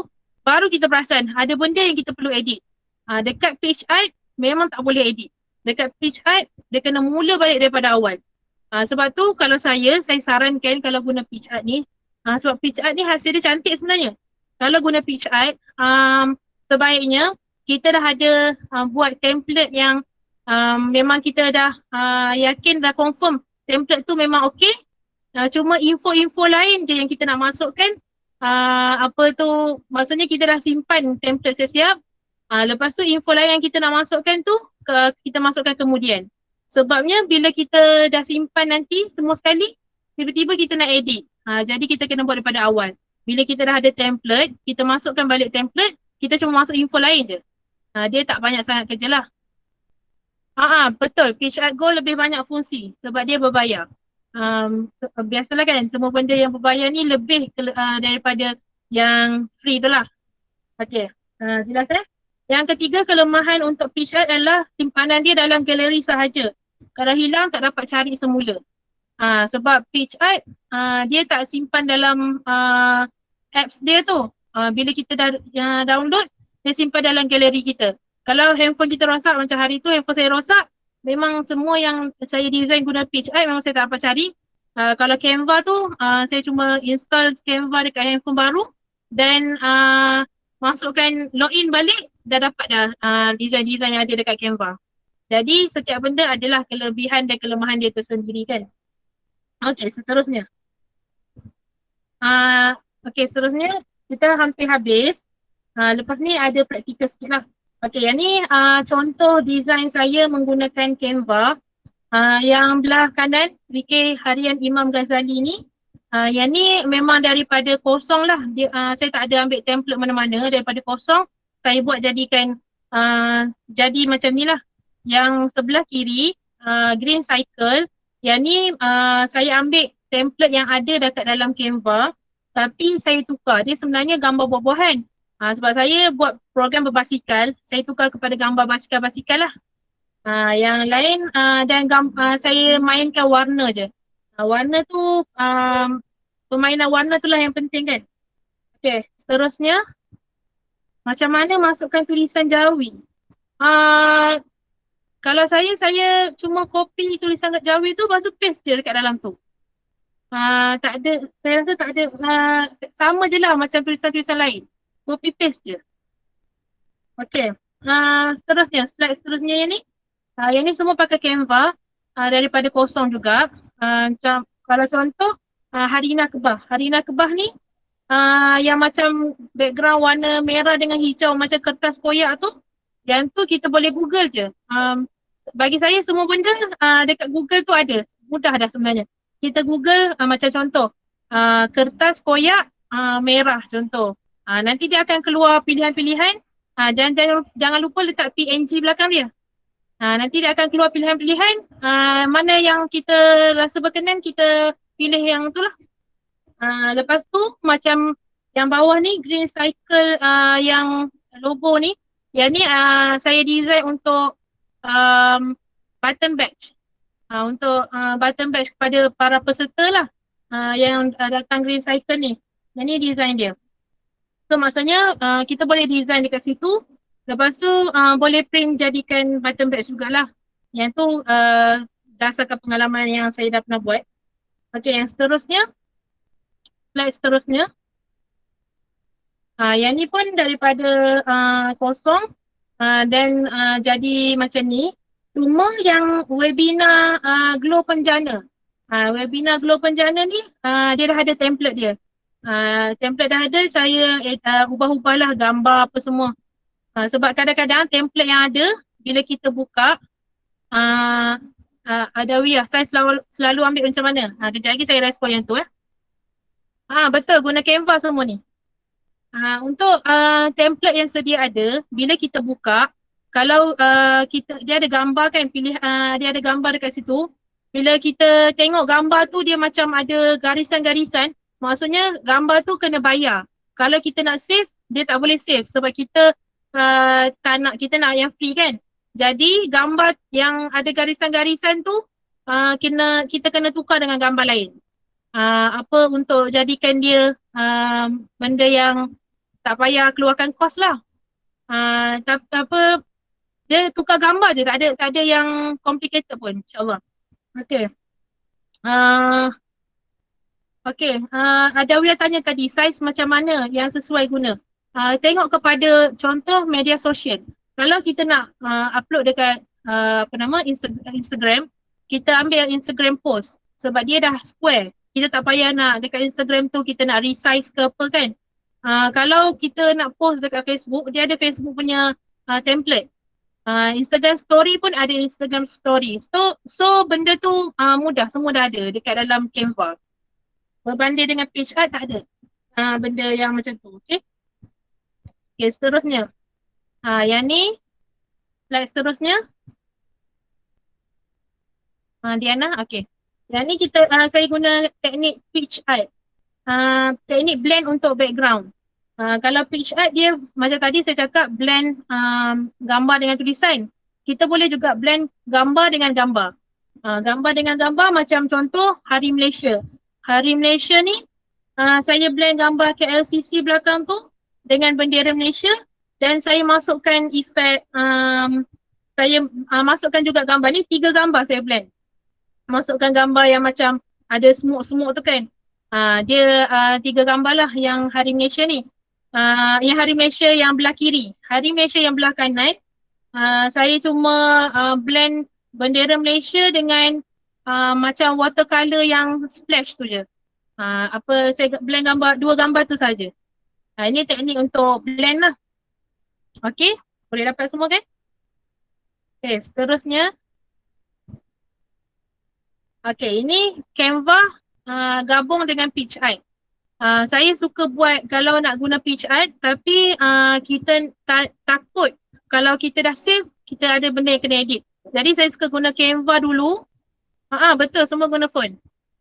baru kita perasan ada benda yang kita perlu edit. Dekat PitchArt memang tak boleh edit. Dekat PitchArt dia kena mula balik daripada awal. Sebab tu kalau saya sarankan kalau guna PitchArt ni, sebab PitchArt ni hasil dia cantik sebenarnya. Kalau guna PitchArt, sebaiknya kita dah ada buat template yang memang kita dah yakin, dah confirm template tu memang okey. Cuma info-info lain je yang kita nak masukkan. Maksudnya kita dah simpan template siap-siap. Lepas tu info lain yang kita nak masukkan tu kita masukkan kemudian. Sebabnya bila kita dah simpan nanti semua sekali, tiba-tiba kita nak edit. Jadi kita kena buat daripada awal. Bila kita dah ada template, kita masukkan balik template, kita cuma masuk info lain je. Dia tak banyak sangat kerja lah. Betul, PitchArt Go lebih banyak fungsi sebab dia berbayar. Biasalah kan, semua benda yang berbayar ni lebih daripada yang free tu lah. Okay, jelas Yang ketiga, kelemahan untuk PitchArt adalah simpanan dia dalam galeri sahaja. Kalau hilang tak dapat cari semula. Sebab PitchArt dia tak simpan dalam apps dia tu. Bila kita dah download, dia simpan dalam galeri kita. Kalau handphone kita rosak macam hari tu handphone saya rosak, memang semua yang saya design guna PitchArt memang saya tak dapat cari. Kalau Canva tu saya cuma install Canva dekat handphone baru dan masukkan login balik, dah dapat dah design-design yang ada dekat Canva. Jadi setiap benda adalah kelebihan dan kelemahan dia tersendiri kan. Okay, seterusnya. Seterusnya kita hampir habis. Lepas ni ada praktikal sikit lah. Okay, yang ni contoh design saya menggunakan Canva. Yang belah kanan, zikir harian Imam Ghazali ni. Yang ni memang daripada kosong lah. Saya tak ada ambil template mana-mana, daripada kosong. Saya buat jadikan jadi macam ni lah. Yang sebelah kiri, green cycle. Yang ni saya ambil template yang ada dekat dalam Canva tapi saya tukar. Dia sebenarnya gambar buah-buahan. Sebab saya buat program berbasikal, saya tukar kepada gambar basikal-basikal lah. Yang lain dan saya mainkan warna je. Warna tu, permainan warna tu lah yang penting kan. Okay, seterusnya macam mana masukkan tulisan Jawi. Kalau saya cuma copy tulisan Jawi tu, lepas tu paste je dekat dalam tu. Tak ada, saya rasa tak ada, sama je lah macam tulisan-tulisan lain. Copy paste je. Okay, seterusnya, slide seterusnya yang ni semua pakai Canva daripada kosong juga. Kalau contoh, Harina Kebah. Harina Kebah ni yang macam background warna merah dengan hijau macam kertas koyak tu, yang tu kita boleh Google je. Bagi saya semua benda dekat Google tu ada. Mudah dah sebenarnya. Kita Google macam contoh kertas koyak merah contoh. Nanti dia akan keluar pilihan-pilihan dan jangan lupa letak PNG belakang dia. Nanti dia akan keluar pilihan-pilihan mana yang kita rasa berkenan kita pilih yang tu lah. Lepas tu macam yang bawah ni green cycle yang logo ni, yang ni saya design untuk button badge. Untuk button badge kepada para peserta lah yang datang green cycle ni. Yang ni design dia. So maksudnya kita boleh design dekat situ. Lepas tu boleh print jadikan button badge jugalah. Yang tu dasarkan pengalaman yang saya dah pernah buat. Okay, yang seterusnya. Slide seterusnya. Yang ni pun daripada kosong dan jadi macam ni. Cuma yang webinar Glow Penjana. Webinar Glow Penjana ni dia dah ada template dia. Template dah ada, saya ubah-ubahlah gambar apa semua. Sebab kadang-kadang template yang ada bila kita buka Adawiyah, saya selalu ambil macam mana. Kejap lagi saya respon yang tu betul, guna Canva semua ni. Untuk template yang sedia ada, bila kita buka, kalau dia ada gambar kan, dia ada gambar dekat situ. Bila kita tengok gambar tu dia macam ada garisan-garisan, maksudnya gambar tu kena bayar. Kalau kita nak save, dia tak boleh save sebab kita kita nak yang free kan. Jadi gambar yang ada garisan-garisan tu kita kena tukar dengan gambar lain. Apa untuk jadikan dia benda yang tak payah keluarkan kos lah. Dia tukar gambar je, tak ada yang complicated pun, insyaAllah. Okay. Adawiyah tanya tadi, size macam mana yang sesuai guna. Tengok kepada contoh media sosial. Kalau kita nak upload dekat Instagram, kita ambil Instagram post sebab dia dah square. Kita tak payah nak dekat Instagram tu kita nak resize ke apa kan. Kalau kita nak post dekat Facebook, dia ada Facebook punya template. Instagram story pun ada Instagram story. So benda tu mudah, semua dah ada dekat dalam Canva. Berbanding dengan page art tak ada benda yang macam tu. Okay, seterusnya. Yang ni slide seterusnya. Diana, okay. Yang ni saya guna teknik page art. Teknik blend untuk background. Kalau page art dia macam tadi saya cakap blend gambar dengan tulisan. Kita boleh juga blend gambar dengan gambar. Gambar dengan gambar macam contoh Hari Malaysia. Hari Malaysia ni saya blend gambar KLCC belakang tu dengan bendera Malaysia dan saya masukkan efek, saya masukkan juga gambar ni, 3 gambar saya blend. Masukkan gambar yang macam ada smoke-smoke tu kan. Dia 3 gambar lah yang Hari Malaysia ni. Yang Hari Malaysia yang belah kiri. Hari Malaysia yang belah kanan, saya cuma blend bendera Malaysia dengan macam watercolor yang splash tu je. Saya blend gambar, 2 gambar tu saja. Ini teknik untuk blend lah. Okay, boleh dapat semua kan? Okay, seterusnya. Okay, ini Canva gabung dengan page art. Saya suka buat kalau nak guna page art tapi kita takut kalau kita dah save, kita ada benda yang kena edit. Jadi saya suka guna Canva dulu. Betul, semua guna phone.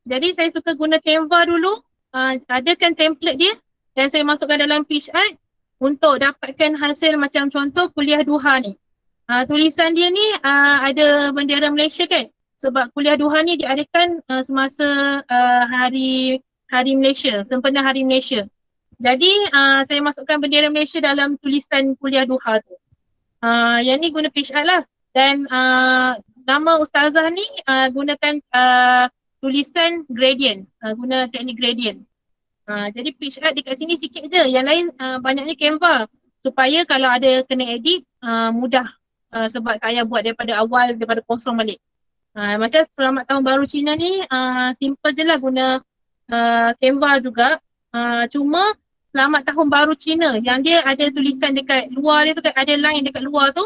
Jadi saya suka guna Canva dulu, adakan template dia dan saya masukkan dalam PeachArt untuk dapatkan hasil macam contoh kuliah duha ni. Tulisan dia ni ada bendera Malaysia kan? Sebab kuliah duha ni diadakan semasa hari Malaysia, sempena hari Malaysia. Jadi saya masukkan bendera Malaysia dalam tulisan kuliah duha tu. Yang ni guna PeachArt lah. Dan nama ustazah ni gunakan tulisan gradient, guna teknik gradient. Jadi PeachArt dekat sini sikit je, yang lain banyaknya Canva. Supaya kalau ada kena edit mudah, sebab tak payah buat daripada awal, daripada kosong balik. Macam Selamat Tahun Baru Cina ni simple je lah guna Canva juga. Cuma Selamat Tahun Baru Cina yang dia ada tulisan dekat luar dia tu, ada line dekat luar tu.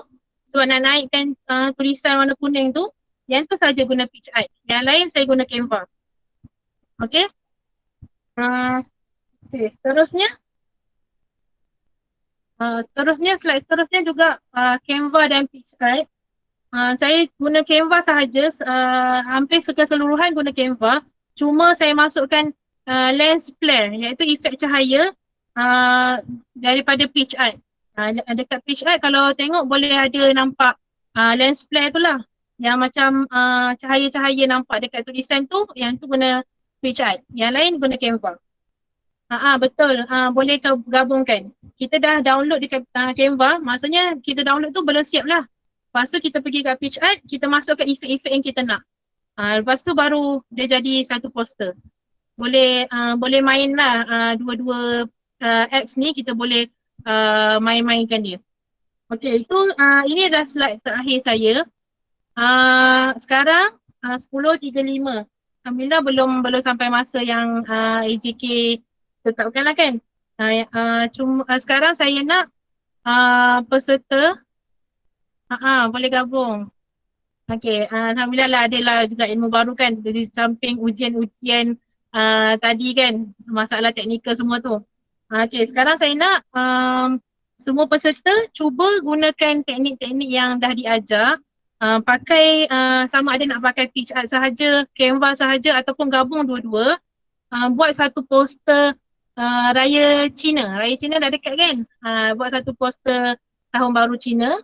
Sebab nak naikkan tulisan warna kuning tu, yang tu saja guna PeachArt. Yang lain saya guna Canva. Okay. Okay, slide seterusnya juga Canva dan PeachArt. Saya guna Canva sahaja, hampir keseluruhan guna Canva. Cuma saya masukkan lens flare, iaitu efek cahaya daripada PeachArt. Dekat PeachArt kalau tengok boleh ada nampak lens flare tu lah. Yang macam cahaya-cahaya nampak dekat tulisan tu, yang tu guna PeachArt. Yang lain guna Canva. Betul, boleh gabungkan. Kita dah download dekat Canva, maksudnya kita download tu belum siap lah. Lepas tu kita pergi kat PeachArt, kita masukkan efek-efek yang kita nak. Lepas tu baru dia jadi satu poster. Boleh main lah dua-dua apps ni, kita boleh main-mainkan dia. Okay, ini adalah slide terakhir saya. Sekarang 10.35. Alhamdulillah belum sampai masa yang AJK tetapkan lah kan. Cuma sekarang saya nak peserta boleh gabung. Okay, Alhamdulillah lah, adalah juga ilmu baru kan, dari samping ujian-ujian tadi kan, masalah teknikal semua tu. Okay, sekarang saya nak semua peserta cuba gunakan teknik-teknik yang dah diajar. Pakai sama ada nak pakai PeachArt sahaja, Canva sahaja ataupun gabung dua-dua. Buat satu poster Raya Cina. Raya Cina dah dekat kan? Buat satu poster Tahun Baru Cina.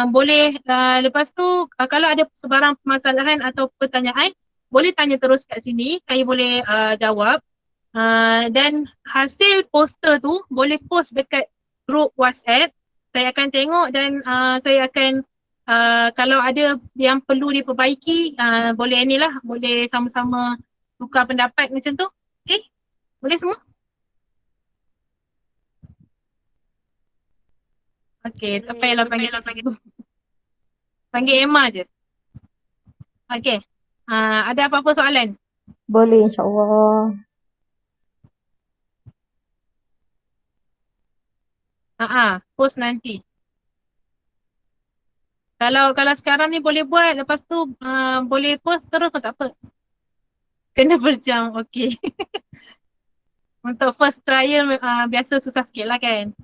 Boleh lepas tu kalau ada sebarang permasalahan atau pertanyaan, boleh tanya terus kat sini, saya boleh jawab. Dan hasil poster tu boleh post dekat grup WhatsApp. Saya akan tengok dan saya akan kalau ada yang perlu diperbaiki, boleh inilah, boleh sama-sama tukar pendapat macam tu. Okay? Boleh semua? Okay, tak payahlah panggil tu. Panggil Emma je. Okay. Ada apa-apa soalan? Boleh, insyaAllah. Post nanti. Kalau sekarang ni boleh buat, lepas tu boleh post terus pun tak apa. Kena berjam, okay. Untuk first trial biasa susah sikit lah kan.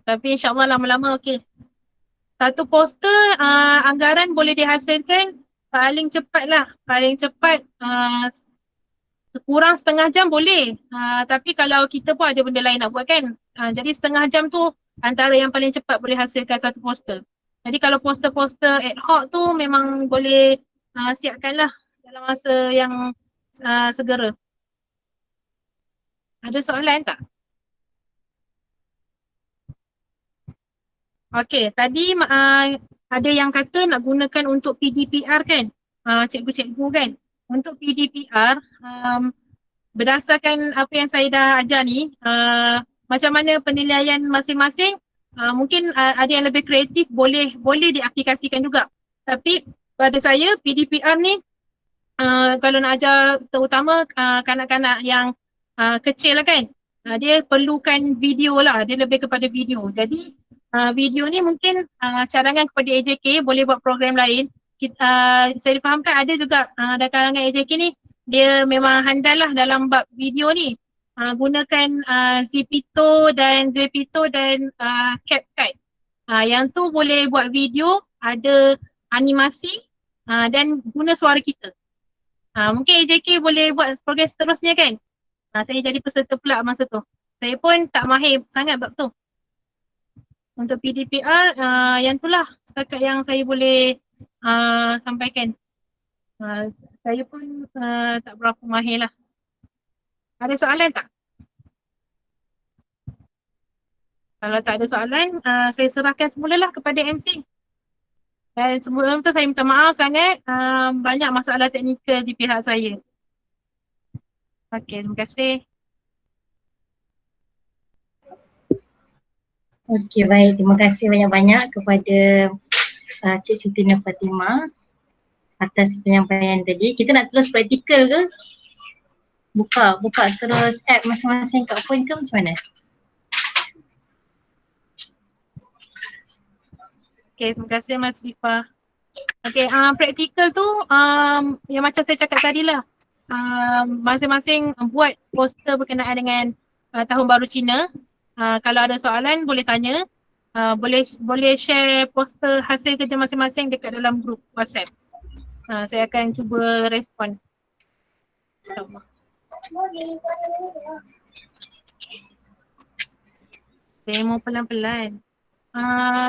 Tapi insyaAllah lama-lama okay. Satu poster anggaran boleh dihasilkan paling cepat lah. Paling cepat kurang setengah jam boleh. Tapi kalau kita pun ada benda lain nak buat kan. Jadi setengah jam tu antara yang paling cepat boleh hasilkan satu poster. Jadi kalau poster-poster ad hoc tu memang boleh siapkan lah dalam masa yang segera. Ada soalan tak? Okay, tadi ada yang kata nak gunakan untuk PDPR kan? Cikgu-cikgu kan? Untuk PDPR, berdasarkan apa yang saya dah ajar ni, macam mana penilaian masing-masing, mungkin ada yang lebih kreatif, boleh diaplikasikan juga. Tapi pada saya PDPR ni kalau nak ajar terutama kanak-kanak yang kecil lah kan, dia perlukan video lah, dia lebih kepada video. Jadi video ni mungkin cadangan kepada AJK, boleh buat program lain. Saya fahamkan ada juga dalam kalangan AJK ni, dia memang handal lah dalam bab video ni. Gunakan Zipito dan CapCut. Yang tu boleh buat video, ada animasi dan guna suara kita. Mungkin AJK boleh buat progres seterusnya kan. Saya jadi peserta pula masa tu. Saya pun tak mahir sangat bab tu. Untuk PDPR, yang itulah setakat yang saya boleh sampaikan. Saya pun tak berapa mahir lah. Ada soalan tak? Kalau tak ada soalan, saya serahkan semulalah kepada MC. Dan sebelum tu saya minta maaf sangat, banyak masalah teknikal di pihak saya. Okey, terima kasih. Okey, baik. Terima kasih banyak-banyak kepada Cik Siti Nur Fatimah atas penyampaian tadi. Kita nak terus praktikal ke? Buka terus app masing-masing kat phone ke macam mana? Okay, terima kasih Mas Rifah. Okay, praktikal tu yang macam saya cakap tadi lah. Masing-masing buat poster berkenaan dengan Tahun Baru Cina. Kalau ada soalan boleh tanya. Boleh share poster hasil kerja masing-masing dekat dalam grup WhatsApp. Saya akan cuba respon. InsyaAllah. Demo pelan-pelan.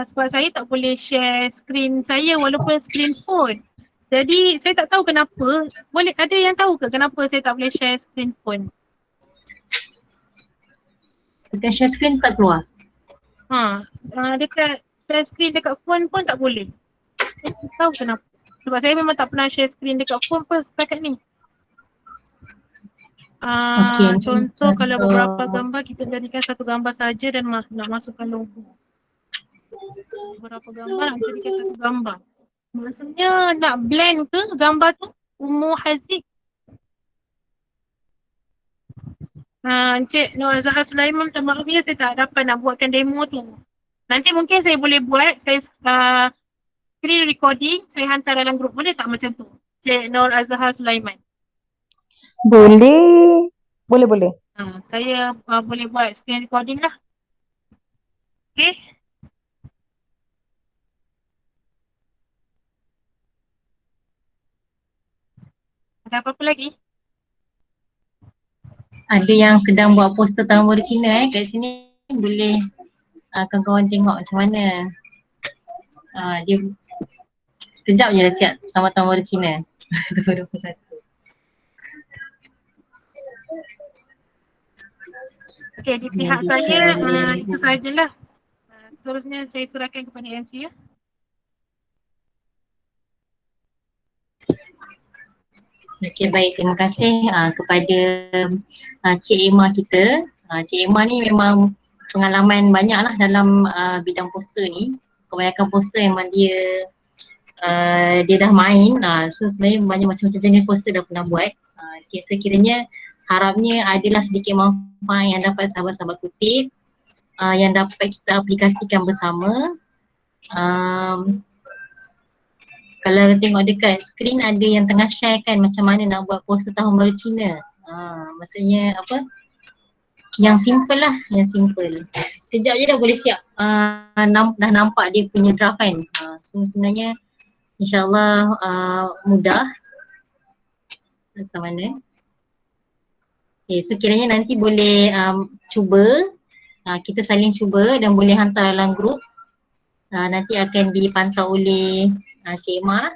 Sebab saya tak boleh share screen saya walaupun screen phone. Jadi saya tak tahu kenapa. Boleh ada yang tahu ke kenapa saya tak boleh share screen phone? Dekat share screen tak keluar? Dekat share screen dekat phone pun tak boleh. Saya tak tahu kenapa. Sebab saya memang tak pernah share screen dekat phone pun setakat ni. Contoh kalau beberapa gambar kita jadikan satu gambar saja dan nak masukkan logo. Beberapa gambar nak jadikan satu gambar. Maksudnya nak blend ke gambar tu? Umur Haziq. Encik Nur Azhar Sulaiman, minta maaf ya saya tak dapat nak buatkan demo tu. Nanti mungkin saya boleh buat, saya screen recording, saya hantar dalam grup. Boleh tak macam tu? Encik Nur Azhar Sulaiman. Boleh. Saya boleh buat screen recording lah. Okay. Ada apa-apa lagi? Ada yang sedang buat poster Tahun Baru Cina kat sini, boleh kawan-kawan tengok macam mana. Dia sekejap je dah siap Selamat Tahun Baru Cina 2021. Okay, di pihak saya itu sahajalah. Seterusnya saya serahkan kepada MC ya. Okey, baik, terima kasih kepada Cik Emma kita. Cik Emma ni memang pengalaman banyak lah dalam bidang poster ni. Kebanyakan poster memang dia dah main. So sebenarnya banyak macam-macam jenis poster dah pernah buat. Sekiranya harapnya adalah sedikit manfaat yang dapat sahabat-sahabat kutip, yang dapat kita aplikasikan bersama. Kalau tengok dekat skrin ada yang tengah share kan macam mana nak buat poster Tahun Baru Cina. Maksudnya apa? Yang simple lah, yang simple. Sekejap je dah boleh siap. Dah nampak dia punya draft kan. So sebenarnya insyaAllah mudah. Macam mana? Okay, so kiranya nanti boleh cuba. Kita saling cuba dan boleh hantar dalam grup. Nanti akan dipantau oleh Cik Emma lah.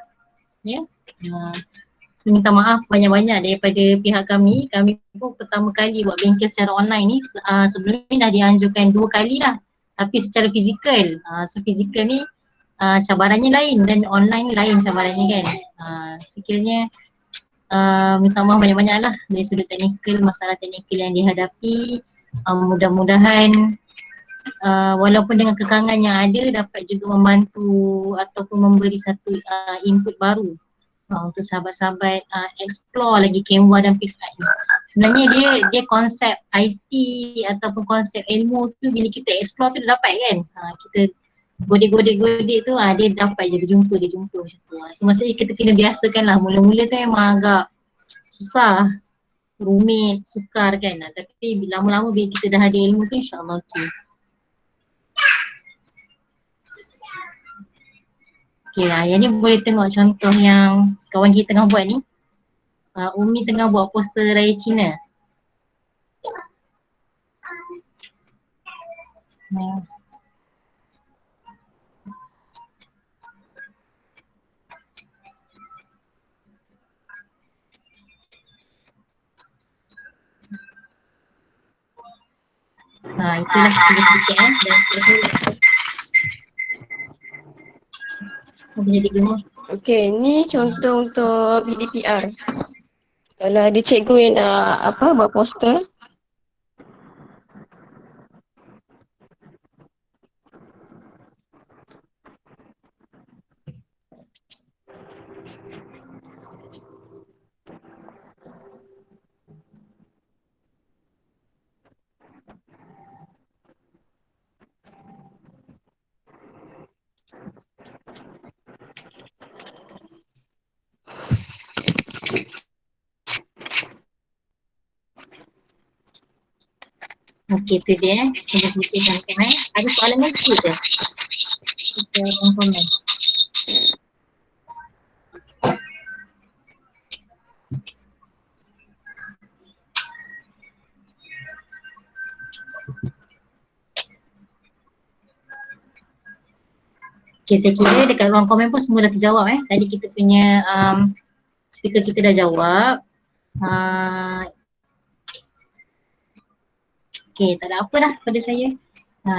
Ya. So, minta maaf banyak-banyak daripada pihak kami. Kami pun pertama kali buat bengkel secara online ni. Sebelum ni dah dianjurkan 2 kali lah. Tapi secara fizikal. So fizikal ni cabarannya lain dan online lain cabarannya kan. Sekiranya minta maaf banyak-banyak lah dari sudut teknikal, masalah teknikal yang dihadapi. Mudah-mudahan walaupun dengan kekangan yang ada dapat juga membantu ataupun memberi satu input baru untuk sahabat-sahabat explore lagi Canva dan PixArt ni. Sebenarnya dia konsep IT ataupun konsep ilmu tu bila kita explore tu dia dapat kan. Kita godek-godek tu dia dapat je, dia jumpa macam tu. So maksudnya kita kena biasakan lah, mula-mula tu memang agak susah, rumit, sukar kan. Tapi lama-lama bila kita dah ada ilmu tu insyaAllah okey. Okay lah, yang ni boleh tengok contoh yang kawan kita tengah buat ni. Umi tengah buat poster Raya Cina. Itulah sedikit-sedikit dan seterusnya. Apa jadi gemuk? Okey, ni contoh untuk PDPR. Kalau ada cikgu yang nak buat poster, Okey, tu dia. Sedikit-sedikit sampai. Ada soalan lagi ke? Kita komen. Okay, saya kira dekat ruang komen pun semua dah terjawab Tadi kita punya speaker kita dah jawab. Okay, tak ada apa dah pada saya.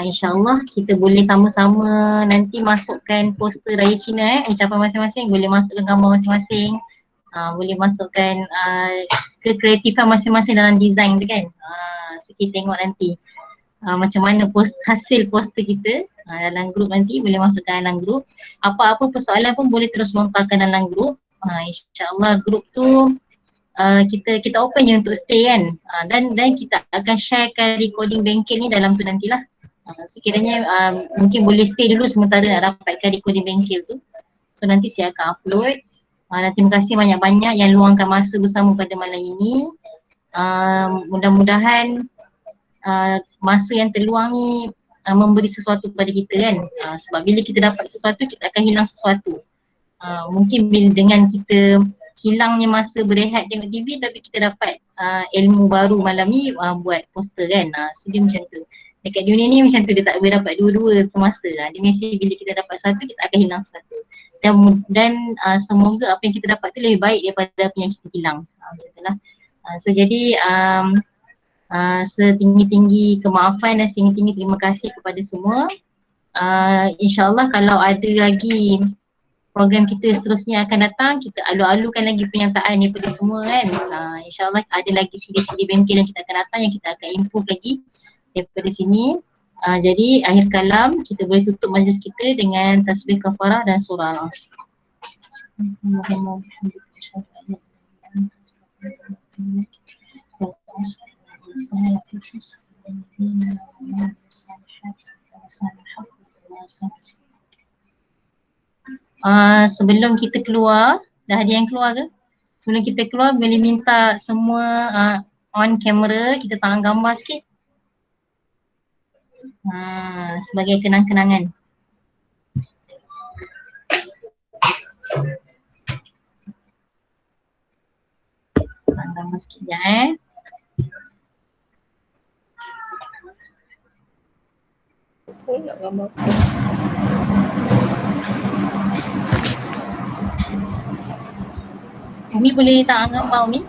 InsyaAllah kita boleh sama-sama nanti masukkan poster Raya Cina ucapan masing-masing, boleh masukkan gambar masing-masing. Boleh masukkan kekreatifan masing-masing dalam design tu kan. So kita tengok nanti macam mana hasil poster kita dalam grup nanti, boleh masukkan dalam grup. Apa-apa persoalan pun boleh terus lontarkan dalam grup. InsyaAllah grup tu kita open je untuk stay kan. Dan kita akan sharekan recording bengkel ni dalam tu nantilah. Sekiranya mungkin boleh stay dulu sementara nak dapatkan recording bengkel tu. So nanti saya akan upload. Dan terima kasih banyak-banyak yang luangkan masa bersama pada malam ini. Mudah-mudahan masa yang terluang ni memberi sesuatu kepada kita kan. Sebab bila kita dapat sesuatu, kita akan hilang sesuatu. Mungkin dengan kita hilangnya masa berehat tengok TV, tapi kita dapat ilmu baru malam ni buat poster kan. So dia macam tu. Dekat dunia ni macam tu, dia tak boleh dapat dua-dua semasa. Dia mesti bila kita dapat satu, kita akan hilang satu. Dan semoga apa yang kita dapat tu lebih baik daripada apa yang kita hilang. Macam tu lah. So jadi setinggi-tinggi kemaafan dan setinggi-tinggi terima kasih kepada semua. InsyaAllah kalau ada lagi program kita seterusnya akan datang, kita alu-alukan lagi pernyataan daripada semua kan. InsyaAllah ada lagi CD-CD bengkel yang kita akan datang, yang kita akan improve lagi daripada sini. Jadi akhir kalam kita boleh tutup majlis kita dengan tasbih kafarah dan surah Al-Asr. Sebelum kita keluar, dah ada yang keluar ke? Sebelum kita keluar boleh minta semua on camera, kita tahan gambar sikit. Sebagai kenang-kenangan. Tahan gambar sikit sekejap nak gambar apa? Umi boleh tahan gambar Umi?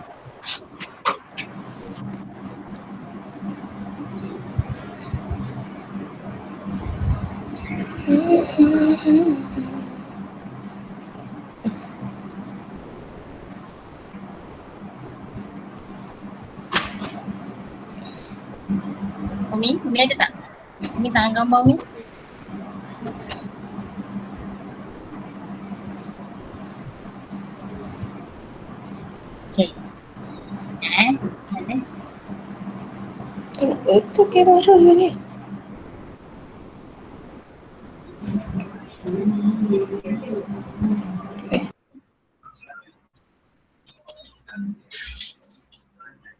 Umi ada tak? Umi tahan gambar Umi? Okay. Mana? Itu kamera ni.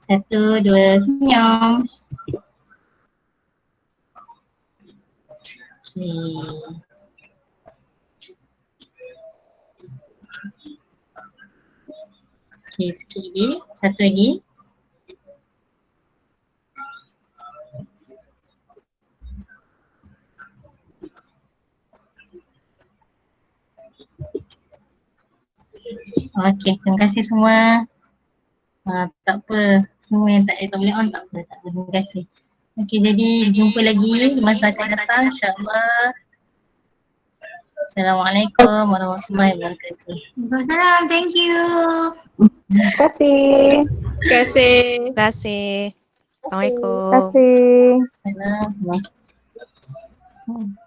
Satu, dua, senyum. Okay. Okey, sikit lagi. Satu lagi. Okey, terima kasih semua. Tak apa, semua yang tak boleh on tak apa, terima kasih. Okey, jadi jumpa lagi masa akan datang insya-Allah. Assalamualaikum warahmatullahi wabarakatuh. Waalaikumsalam, thank you. Terima kasih. Terima kasih. Terima kasih. Assalamualaikum. Terima kasih. Assalamualaikum.